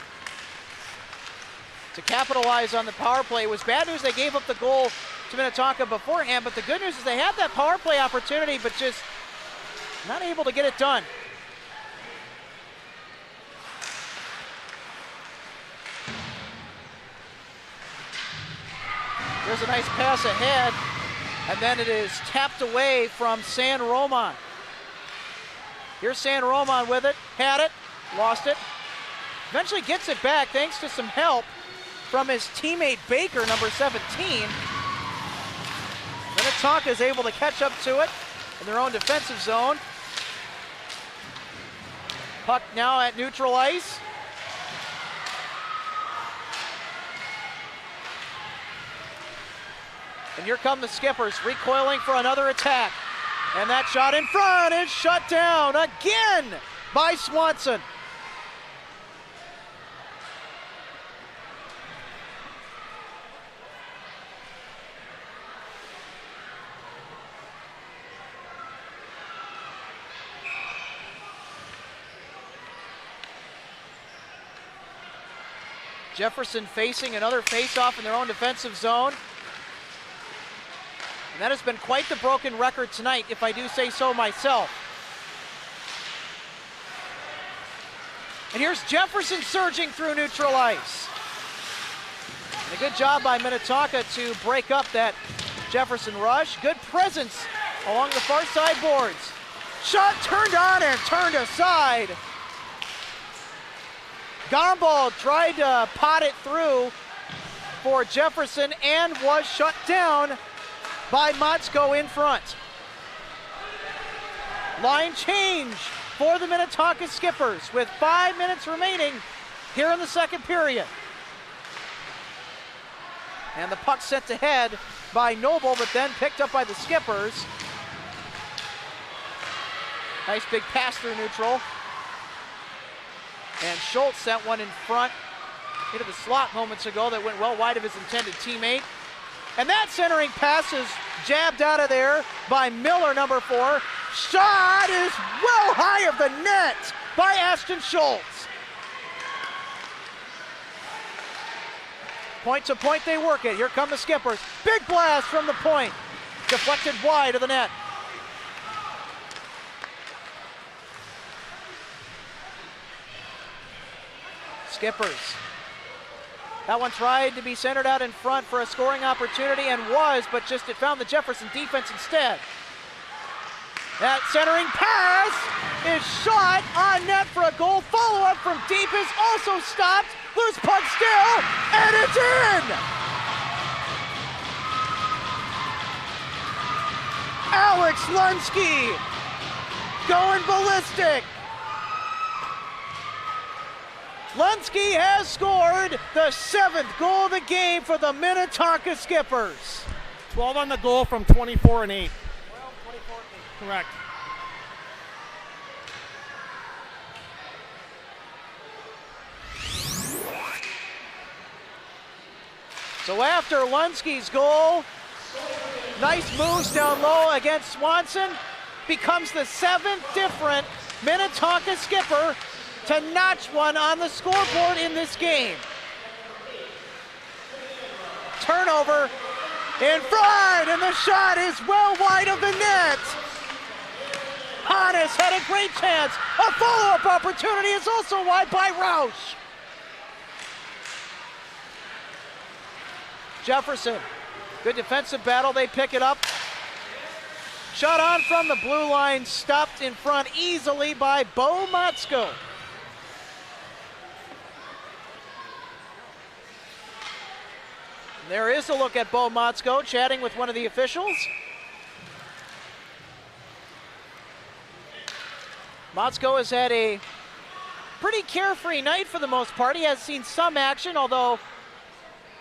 to capitalize on the power play. It was bad news they gave up the goal to Minnetonka beforehand, but the good news is they had that power play opportunity, but just not able to get it done. There's a nice pass ahead, and then it is tapped away from San Roman. Here's San Roman with it, had it, lost it. Eventually gets it back thanks to some help from his teammate Baker, number 17. Minnetonka is able to catch up to it in their own defensive zone. Puck now at neutral ice. And here come the Skippers, recoiling for another attack. And that shot in front is shut down again by Swanson. Jefferson facing another face-off in their own defensive zone. And that has been quite the broken record tonight, if I do say so myself. And here's Jefferson surging through neutral ice. And a good job by Minnetonka to break up that Jefferson rush. Good presence along the far side boards. Shot turned on and turned aside. Gomball tried to pot it through for Jefferson and was shut down by Motzko in front. Line change for the Minnetonka Skippers with 5 minutes remaining here in the second period. And the puck sent to head by Noble, but then picked up by the Skippers. Nice big pass through neutral. And Schultz sent one in front into the slot moments ago that went well wide of his intended teammate. And that centering pass is jabbed out of there by Miller, number 4. Shot is well high of the net by Ashton Schultz. Point to point, they work it. Here come the Skippers. Big blast from the point. Deflected wide of the net. Skippers. That one tried to be centered out in front for a scoring opportunity and was, but just it found the Jefferson defense instead. That centering pass is shot on net for a goal. Follow-up from deep is also stopped. Loose puck still, and it's in! Alex Lunsky going ballistic. Lunsky has scored the 7th goal of the game for the Minnetonka Skippers. 12 on the goal from 24 and 8. 24 and 8. Correct. So after Lunsky's goal, nice moves down low against Swanson, becomes the 7th different Minnetonka Skipper to notch one on the scoreboard in this game. Turnover in front, and the shot is well wide of the net. Hannes had a great chance. A follow-up opportunity is also wide by Roush. Jefferson, good defensive battle, they pick it up. Shot on from the blue line, stopped in front easily by Bo Motzko. There is a look at Bo Motzko chatting with one of the officials. Motzko has had a pretty carefree night for the most part. He has seen some action, although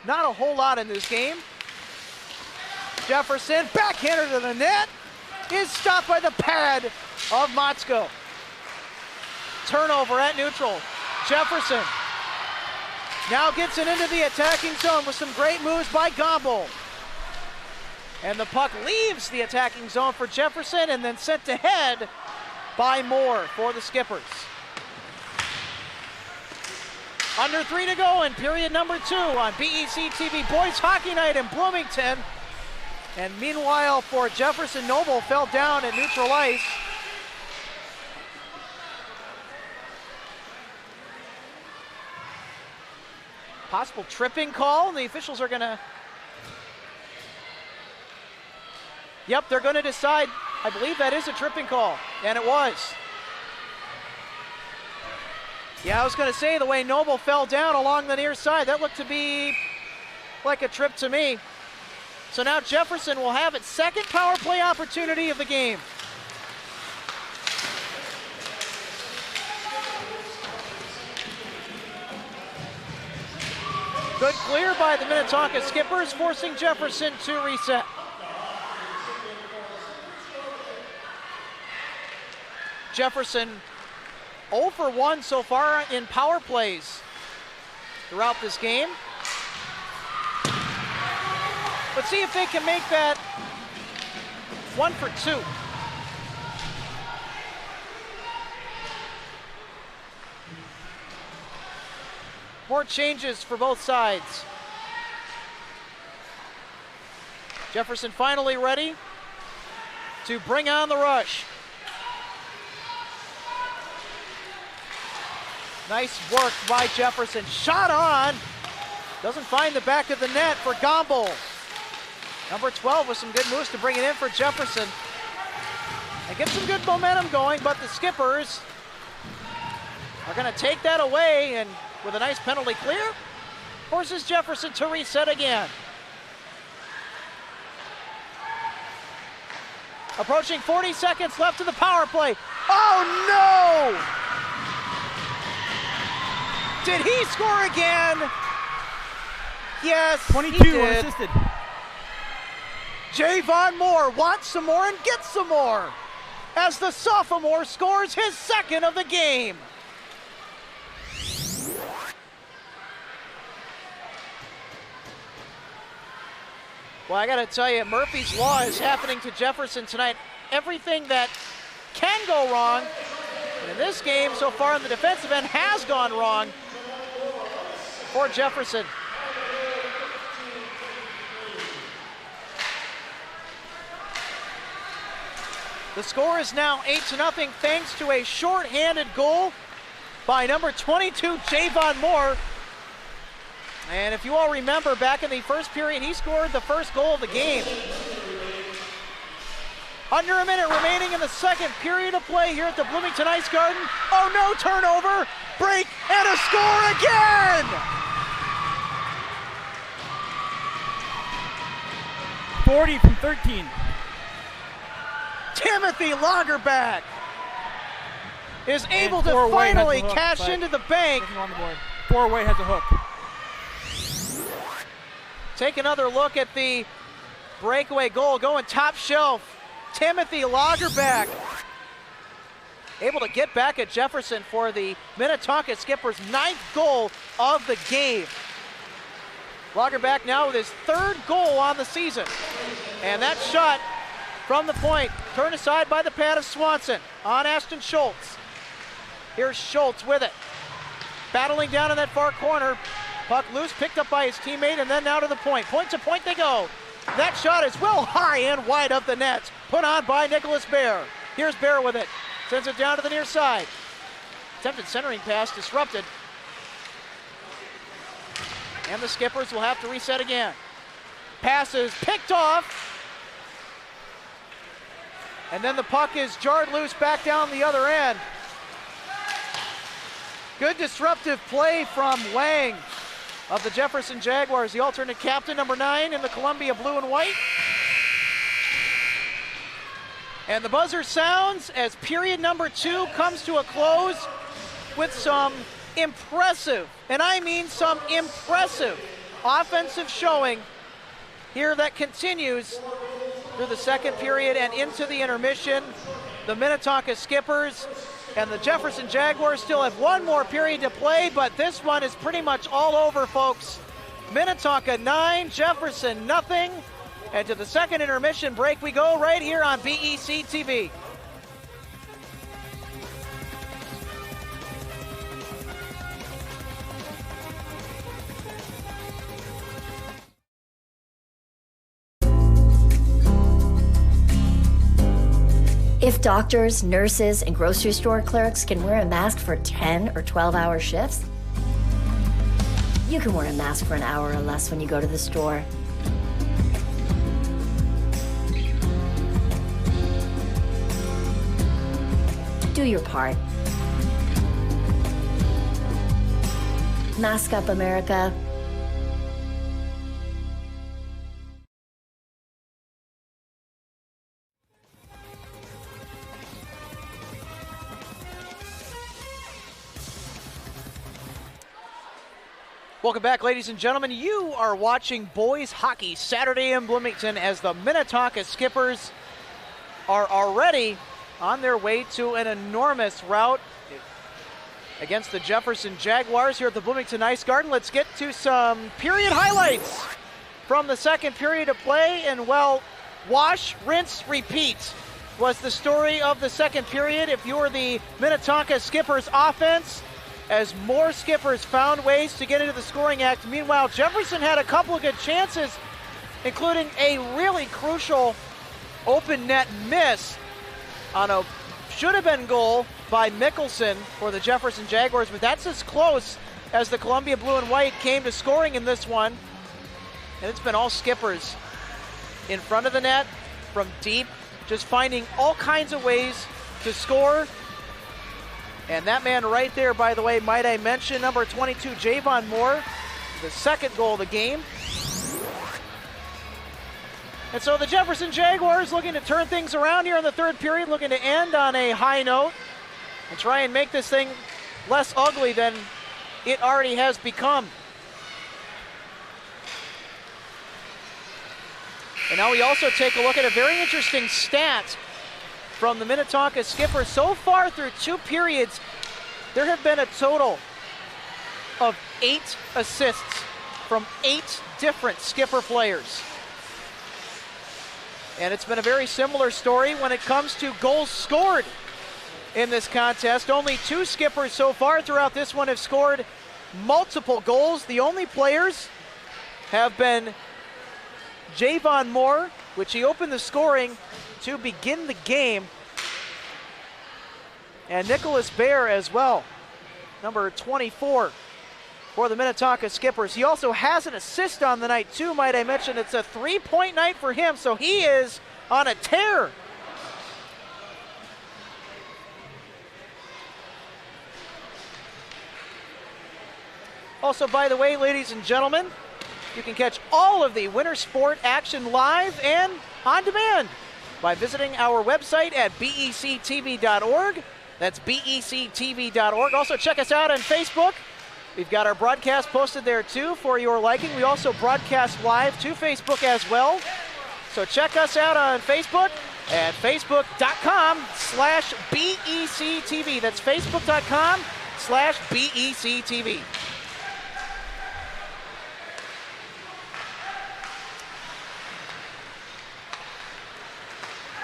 not a whole lot in this game. Jefferson, backhander to the net, is stopped by the pad of Motzko. Turnover at neutral. Jefferson now gets it into the attacking zone with some great moves by Gomble. And the puck leaves the attacking zone for Jefferson and then sent ahead by Moore for the Skippers. Under 3 to go in period number 2 on BEC-TV Boys Hockey Night in Bloomington. And meanwhile for Jefferson, Noble fell down at neutral ice. Possible tripping call, and the officials are gonna... Yep, they're gonna decide. I believe that is a tripping call, and it was. Yeah, I was gonna say, the way Noble fell down along the near side, that looked to be like a trip to me. So now Jefferson will have its 2nd power play opportunity of the game. Good clear by the Minnetonka Skippers, forcing Jefferson to reset. Jefferson 0 for 1 so far in power plays throughout this game. Let's see if they can make that 1 for 2. More changes for both sides. Jefferson finally ready to bring on the rush. Nice work by Jefferson. Shot on. Doesn't find the back of the net for Gomble. Number 12 with some good moves to bring it in for Jefferson. And get some good momentum going, but the Skippers are going to take that away, and with a nice penalty clear, forces Jefferson to reset again. Approaching 40 seconds left of the power play. Oh no! Did he score again? Yes, 22 he did. unassisted. Javon Moore wants some more and gets some more as the sophomore scores his 2nd of the game. Well, I got to tell you, Murphy's Law is happening to Jefferson tonight. Everything that can go wrong, and in this game so far in the defensive end has gone wrong for Jefferson. The score is now 8-0 thanks to a short-handed goal by number 22, Javon Moore. And if you all remember, back in the first period, he scored the first goal of the game. Under a minute remaining in the second period of play here at the Bloomington Ice Garden. Oh no, turnover, break, and a score again! 40 from 13. Timothy Lagerback is able to four-way finally has a hook, cash but into the bank. nothing on the board. Four-way has a hook. Take another look at the breakaway goal going top shelf. Timothy Lagerback able to get back at Jefferson for the Minnetonka Skippers' 9th goal of the game. Lagerback now with his 3rd goal on the season. And that shot from the point, turned aside by the pad of Swanson on Ashton Schultz. Here's Schultz with it. Battling down in that far corner. Puck loose, picked up by his teammate, and then now to the point. Point to point they go. That shot is well high and wide of the net. Put on by Nicholas Bear. Here's Bear with it. Sends it down to the near side. Attempted centering pass disrupted. And the Skippers will have to reset again. Pass is picked off. And then the puck is jarred loose back down the other end. Good disruptive play from Wang of the Jefferson Jaguars, the alternate captain, number 9 in the Columbia blue and white. And the buzzer sounds as period number 2 comes to a close with some impressive, and I mean some impressive, offensive showing here that continues through the second period and into the intermission. The Minnetonka Skippers and the Jefferson Jaguars still have one more period to play, but this one is pretty much all over, folks. Minnetonka 9, Jefferson nothing. And to the second intermission break we go right here on BEC-TV. If doctors, nurses, and grocery store clerks can wear a mask for 10 or 12-hour shifts, you can wear a mask for an hour or less when you go to the store. Do your part. Mask up, America. Welcome back, ladies and gentlemen. You are watching Boys Hockey Saturday in Bloomington as the Minnetonka Skippers are already on their way to an enormous rout against the Jefferson Jaguars here at the Bloomington Ice Garden. Let's get to some period highlights from the second period of play. And, well, wash, rinse, repeat was the story of the second period. If you're the Minnetonka Skippers offense, as more Skippers found ways to get into the scoring act. Meanwhile, Jefferson had a couple of good chances, including a really crucial open net miss on a should-have-been goal by Mickelson for the Jefferson Jaguars, but that's as close as the Columbia Blue and White came to scoring in this one. And it's been all Skippers in front of the net, from deep, just finding all kinds of ways to score. And that man right there, by the way, might I mention, number 22, Javon Moore, the second goal of the game. And so the Jefferson Jaguars looking to turn things around here in the third period, looking to end on a high note and try and make this thing less ugly than it already has become. And now we also take a look at a very interesting stat from the Minnetonka Skippers. So far through 2 periods, there have been a total of 8 assists from 8 different Skipper players. And it's been a very similar story when it comes to goals scored in this contest. Only 2 Skippers so far throughout this one have scored multiple goals. The only players have been Javon Moore, which he opened the scoring to begin the game, And Nicholas Bear as well, number 24 for the Minnetonka Skippers. He also has an assist on the night too, might I mention. It's a 3-point night for him, so he is on a tear. Also, by the way, ladies and gentlemen, you can catch all of the winter sport action live and on demand by visiting our website at BEC-TV.org. That's BEC-TV.org. Also, check us out on Facebook. We've got our broadcast posted there too for your liking. We also broadcast live to Facebook as well. So check us out on Facebook at facebook.com/BEC-TV. That's facebook.com/BEC-TV.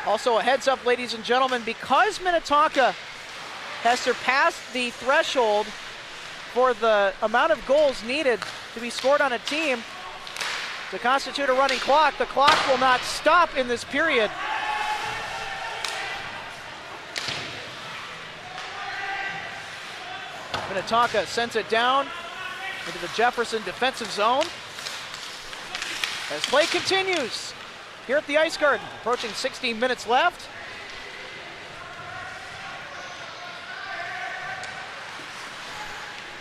Also, a heads up, ladies and gentlemen, because Minnetonka has surpassed the threshold for the amount of goals needed to be scored on a team to constitute a running clock, the clock will not stop in this period. Minnetonka sends it down into the Jefferson defensive zone as play continues here at the Ice Garden, approaching 16 minutes left.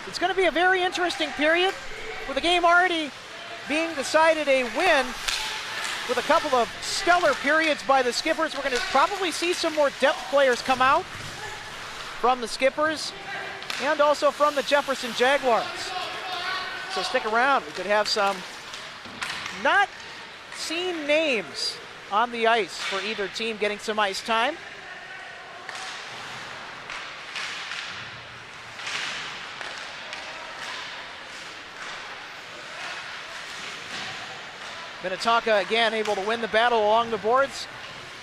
It's going to be a very interesting period with the game already being decided a win with a couple of stellar periods by the Skippers. We're going to probably see some more depth players come out from the Skippers and also from the Jefferson Jaguars. So stick around. We could have some not seen names on the ice for either team getting some ice time. Minnetonka again able to win the battle along the boards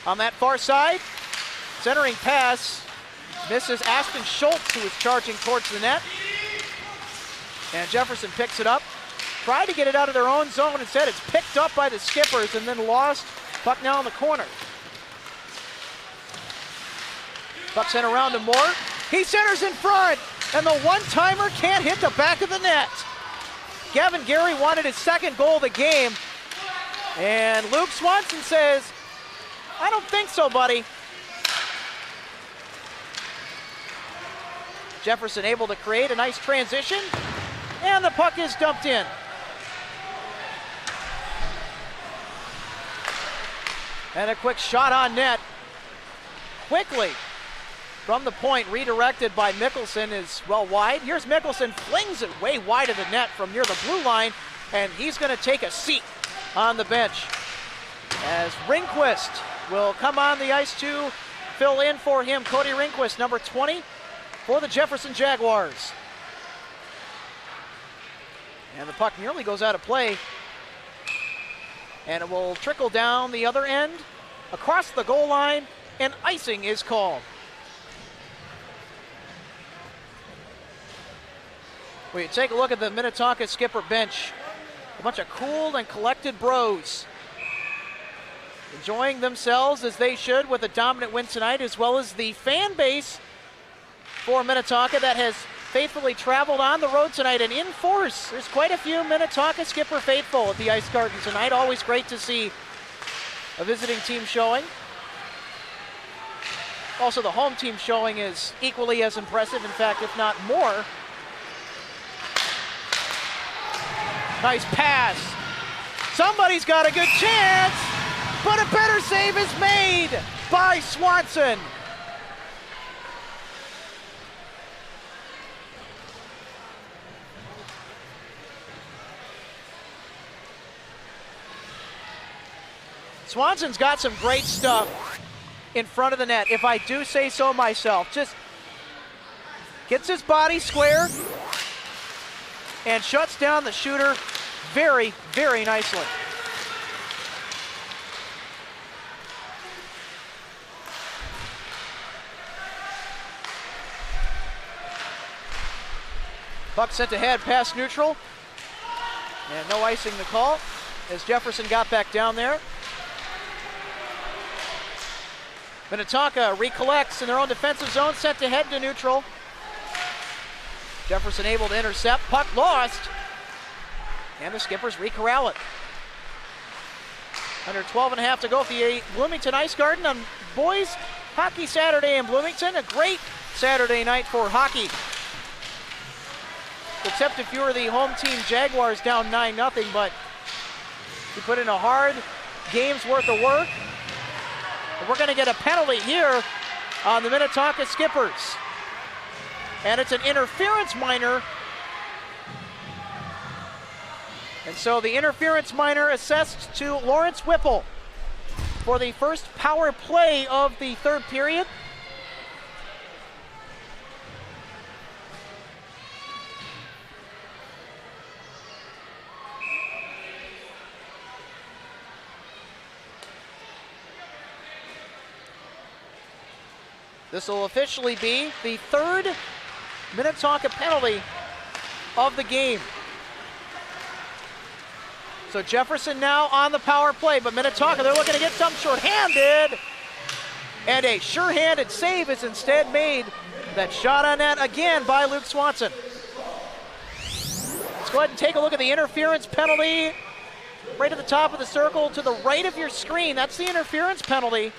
on that far side. Centering pass misses Aston Schultz, who is charging towards the net. And Jefferson picks it up. Tried to get it out of their own zone. Instead, it's picked up by the Skippers and then lost. Puck now in the corner. Puck sent around to Moore. He centers in front, and the one-timer can't hit the back of the net. Gavin Gary wanted his second goal of the game, and Luke Swanson says, "I don't think so, buddy." Jefferson able to create a nice transition, and the puck is dumped in. And a quick shot on net. Quickly from the point, redirected by Mickelson, is well wide. Here's Mickelson, flings it way wide of the net from near the blue line, and he's going to take a seat on the bench as Ringquist will come on the ice to fill in for him. Cody Ringquist, number 20 for the Jefferson Jaguars. And the puck nearly goes out of play. And it will trickle down the other end, across the goal line, and icing is called. We take a look at the Minnetonka Skipper bench. A bunch of cool and collected bros. Enjoying themselves as they should with a dominant win tonight, as well as the fan base for Minnetonka that has faithfully traveled on the road tonight and in force. There's quite a few Minnetonka Skipper faithful at the Ice Garden tonight. Always great to see a visiting team showing. Also, the home team showing is equally as impressive, in fact, if not more. Nice pass. Somebody's got a good chance, but a better save is made by Swanson. Swanson's got some great stuff in front of the net, if I do say so myself. Just gets his body square and shuts down the shooter very, very nicely. Puck sent ahead past neutral. And no icing the call as Jefferson got back down there. Minnetonka recollects in their own defensive zone, sent to head to neutral. Jefferson able to intercept, puck lost, and the Skippers recorral it. Under 12.5 to go for the Bloomington Ice Garden on Boys Hockey Saturday in Bloomington. A great Saturday night for hockey. Except if you were the home team Jaguars down 9-0, but you put in a hard game's worth of work. And we're going to get a penalty here on the Minnetonka Skippers. And it's an interference minor. And so the interference minor assessed to Lawrence Whipple for the first power play of the third period. This will officially be the third Minnetonka penalty of the game. So Jefferson now on the power play, but Minnetonka, they're looking to get something short-handed. And a sure-handed save is instead made. That shot on net again by Luke Swanson. Let's go ahead and take a look at the interference penalty. Right at the top of the circle to the right of your screen. That's the interference penalty.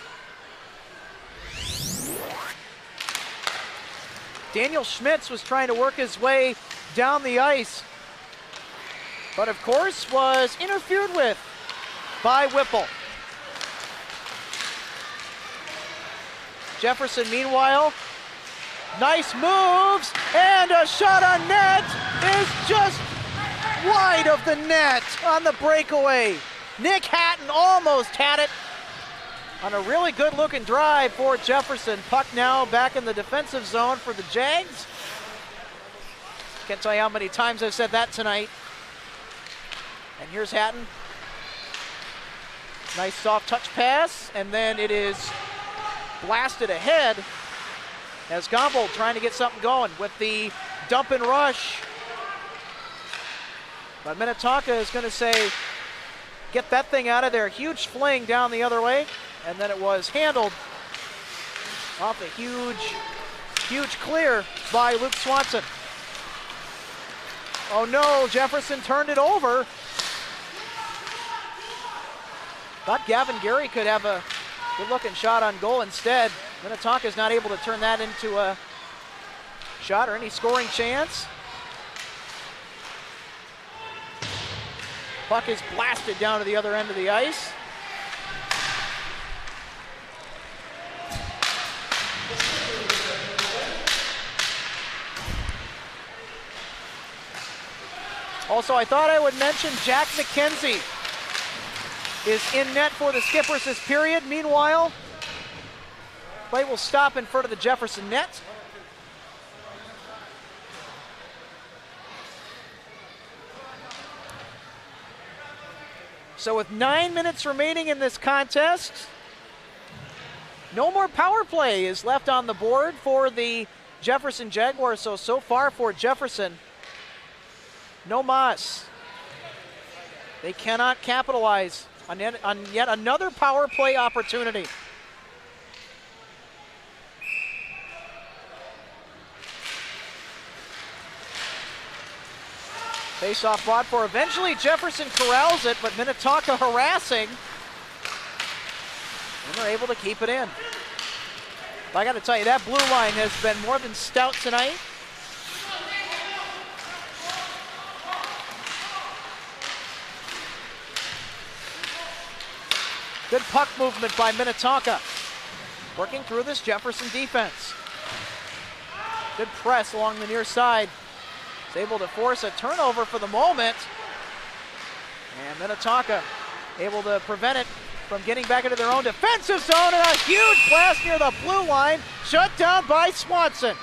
Daniel Schmitz was trying to work his way down the ice, but of course was interfered with by Whipple. Jefferson, meanwhile, nice moves, and a shot on net is just wide of the net on the breakaway. Nick Hatton almost had it on a really good looking drive for Jefferson. Puck now back in the defensive zone for the Jags. Can't tell you how many times I've said that tonight. And here's Hatton. Nice soft touch pass, and then it is blasted ahead as Gombold trying to get something going with the dump and rush. But Minnetonka is going to say, get that thing out of there. Huge fling down the other way, and then it was handled off a huge clear by Luke Swanson. Oh no, Jefferson turned it over. Thought Gavin Gary could have a good-looking shot on goal instead. Minnetonka is not able to turn that into a shot or any scoring chance. Puck is blasted down to the other end of the ice. Also, I thought I would mention Jack McKenzie is in net for the Skippers this period. Meanwhile, play will stop in front of the Jefferson net. So with 9 minutes remaining in this contest, no more power play is left on the board for the Jefferson Jaguars. So far for Jefferson, no mas. They cannot capitalize on yet another power play opportunity. Face-off brought for. Eventually Jefferson corrals it, but Minnetonka harassing. And they're able to keep it in. But I got to tell you, that blue line has been more than stout tonight. Good puck movement by Minnetonka. Working through this Jefferson defense. Good press along the near side. Is able to force a turnover for the moment. And Minnetonka able to prevent it from getting back into their own defensive zone, and a huge blast near the blue line, shut down by Swanson.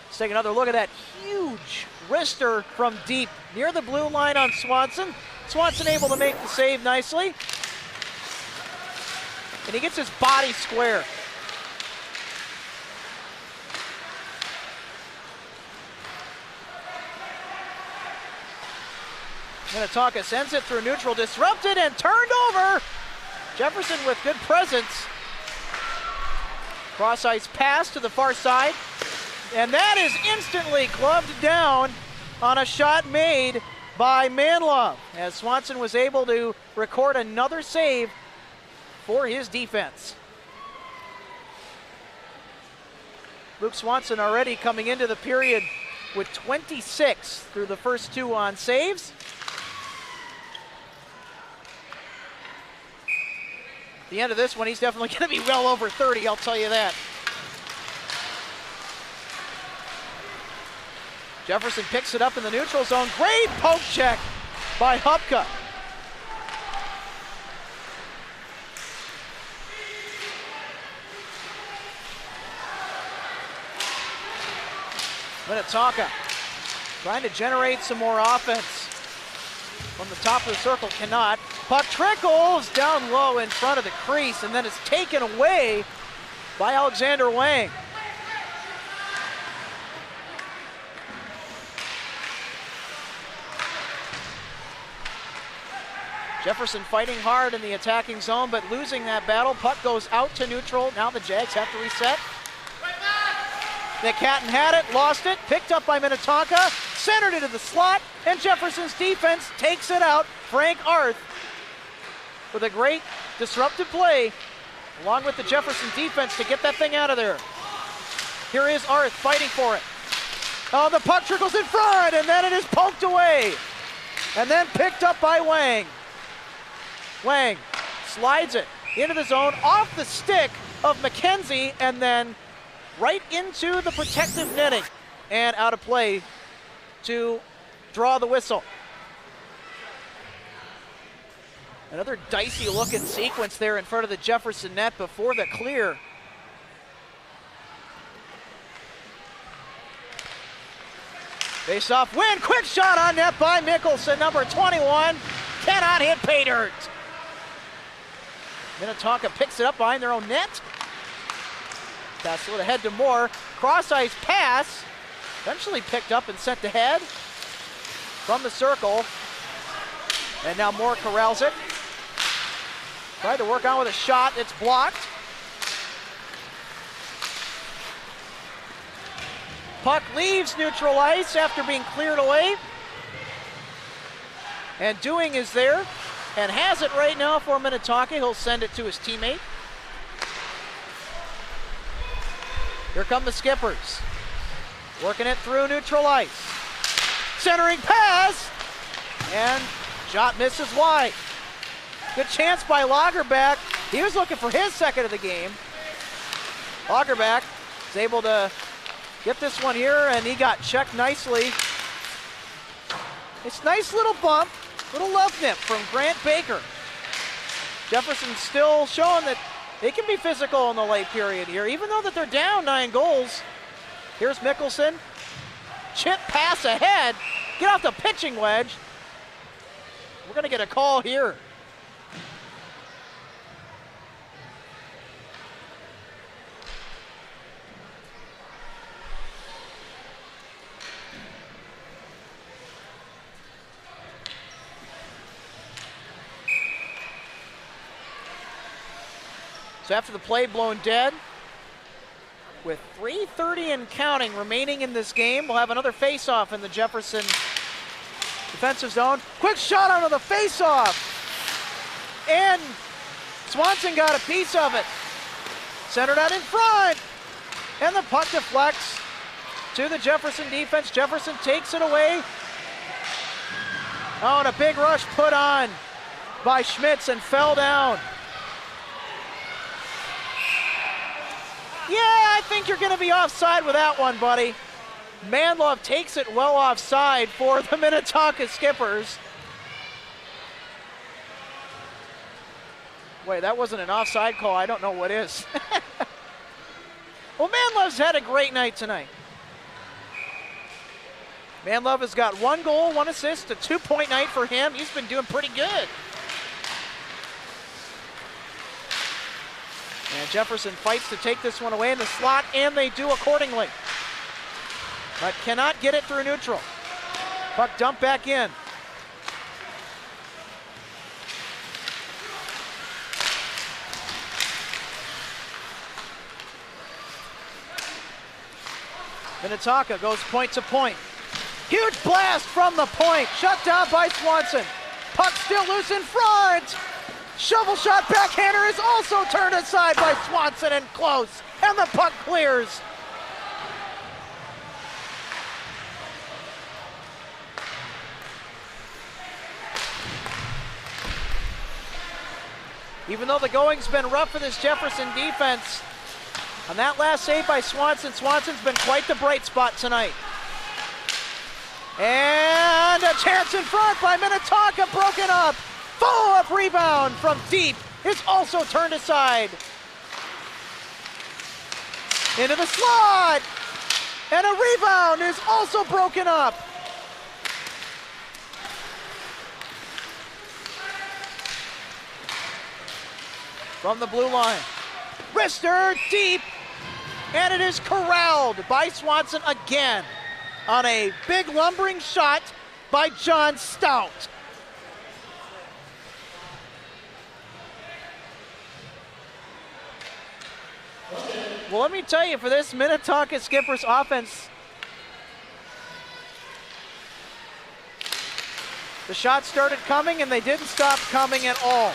Let's take another look at that huge wrister from deep near the blue line on Swanson. Swanson able to make the save nicely. And he gets his body square. Minnetonka sends it through neutral, disrupted and turned over. Jefferson with good presence. Cross ice pass to the far side. And that is instantly gloved down on a shot made by Manlove, as Swanson was able to record another save for his defense. Luke Swanson already coming into the period with 26 through the first 2 on saves. At the end of this one, he's definitely going to be well over 30, I'll tell you that. Jefferson picks it up in the neutral zone. Great poke check by Hupka. Minnetonka trying to generate some more offense from the top of the circle, cannot. Puck trickles down low in front of the crease, and then it's taken away by Alexander Wang. Jefferson fighting hard in the attacking zone, but losing that battle. Puck goes out to neutral. Now the Jags have to reset. The Catton had it, lost it, picked up by Minnetonka, centered into the slot, and Jefferson's defense takes it out. Frank Arth with a great disruptive play, along with the Jefferson defense to get that thing out of there. Here is Arth fighting for it. Oh, the puck trickles in front, and then it is poked away. And then picked up by Wang. Wang slides it into the zone, off the stick of McKenzie, and then right into the protective netting and out of play to draw the whistle. Another dicey looking sequence there in front of the Jefferson net before the clear. Face off win, quick shot on net by Mickelson, number 21, cannot hit pay dirt. Minnetonka picks it up behind their own net. Pass it ahead to Moore. Cross ice pass. Eventually picked up and sent ahead from the circle. And now Moore corrals it. Tried to work on with a shot. It's blocked. Puck leaves neutral ice after being cleared away. And Doing is there and has it right now for Minnetonka. He'll send it to his teammate. Here come the Skippers. Working it through neutral ice. Centering pass. And shot misses wide. Good chance by Lagerback. He was looking for his second of the game. Lagerback is able to get this one here, and he got checked nicely. It's a nice little bump, little love nip from Grant Baker. Jefferson still showing that they can be physical in the late period here, even though that they're down 9 goals. Here's Mickelson. Chip pass ahead. Get off the pitching wedge. We're going to get a call here. So after the play blown dead, with 3:30 and counting remaining in this game, we'll have another face-off in the Jefferson defensive zone. Quick shot onto the face-off. And Swanson got a piece of it. Centered out in front. And the puck deflects to the Jefferson defense. Jefferson takes it away. Oh, and a big rush put on by Schmitz and fell down. Yeah, I think you're going to be offside with that one, buddy. Manlove takes it well offside for the Minnetonka Skippers. Wait, that wasn't an offside call. I don't know what is. Well, Manlove's had a great night tonight. Manlove has got 1 goal, 1 assist, a 2-point night for him. He's been doing pretty good. And Jefferson fights to take this one away in the slot, and they do accordingly. But cannot get it through neutral. Puck dumped back in. Minnetonka goes point to point. Huge blast from the point. Shut down by Swanson. Puck still loose in front. Shovel shot backhander is also turned aside by Swanson and close. And the puck clears. Even though the going's been rough for this Jefferson defense, on that last save by Swanson, Swanson's been quite the bright spot tonight. And a chance in front by Minnetonka, broken up. Follow-up rebound from deep is also turned aside. Into the slot. And a rebound is also broken up. From the blue line. Wrister deep. And it is corralled by Swanson again on a big lumbering shot by John Stout. Well, let me tell you, for this Minnetonka Skippers offense, the shots started coming and they didn't stop coming at all.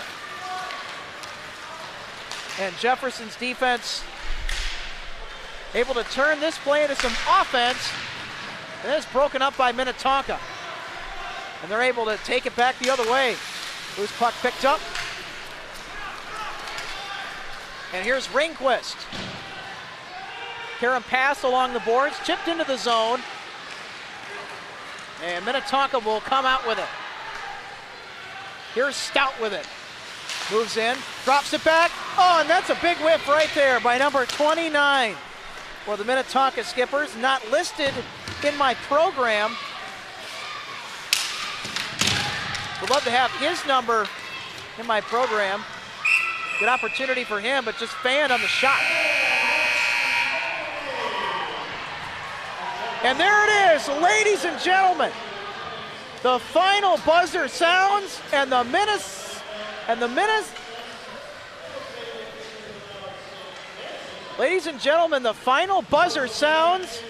And Jefferson's defense able to turn this play into some offense. And it's broken up by Minnetonka. And they're able to take it back the other way. Loose puck picked up. And here's Ringquist. Karen pass along the boards, chipped into the zone. And Minnetonka will come out with it. Here's Stout with it. Moves in, drops it back. Oh, and that's a big whiff right there by number 29 for the Minnetonka Skippers. Not listed in my program. Would love to have his number in my program. Good opportunity for him, but just fanned on the shot. And there it is, ladies and gentlemen. The final buzzer sounds, and the ladies and gentlemen, the final buzzer sounds,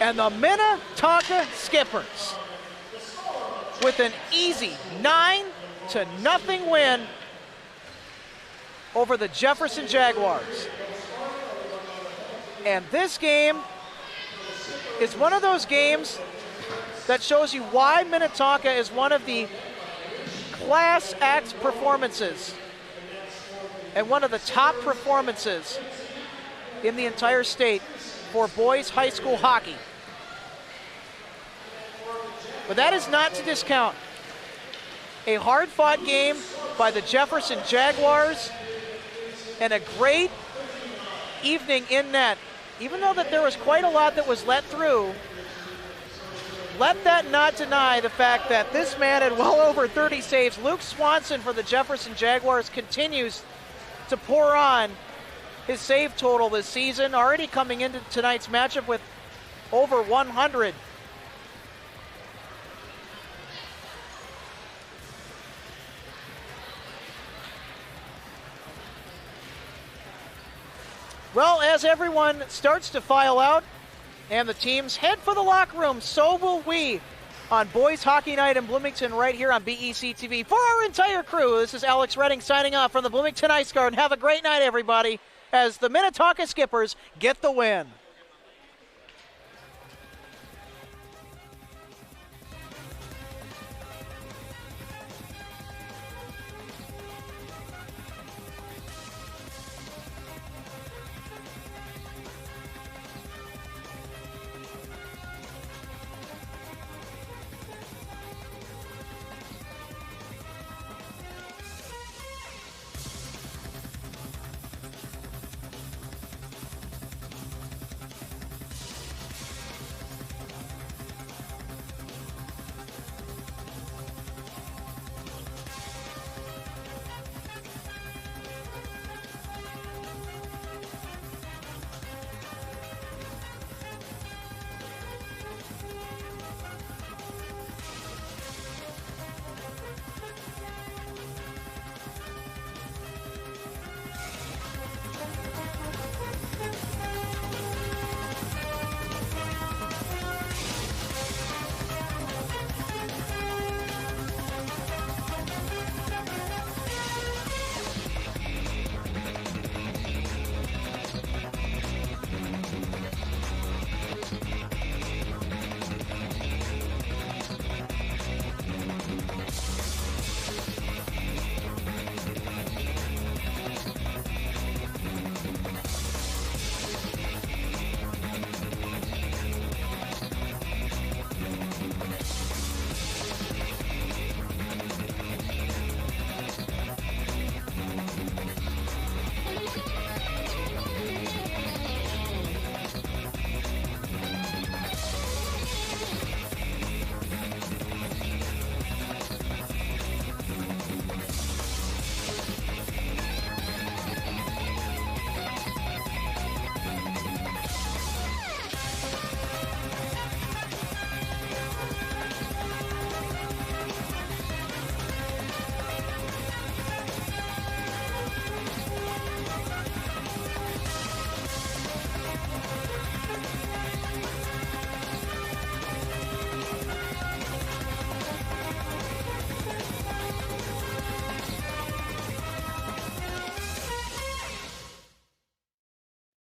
and the Minnetonka Skippers with an easy 9-0 win over the Jefferson Jaguars. And this game is one of those games that shows you why Minnetonka is one of the class act performances and one of the top performances in the entire state for boys high school hockey. But that is not to discount a hard-fought game by the Jefferson Jaguars and a great evening in net. Even though that there was quite a lot that was let through, let that not deny the fact that this man had well over 30 saves. Luke Swanson for the Jefferson Jaguars continues to pour on his save total this season, already coming into tonight's matchup with over 100. Well, as everyone starts to file out and the teams head for the locker room, so will we on Boys Hockey Night in Bloomington right here on BEC-TV. For our entire crew, this is Alex Redding signing off from the Bloomington Ice Garden. Have a great night, everybody, as the Minnetonka Skippers get the win.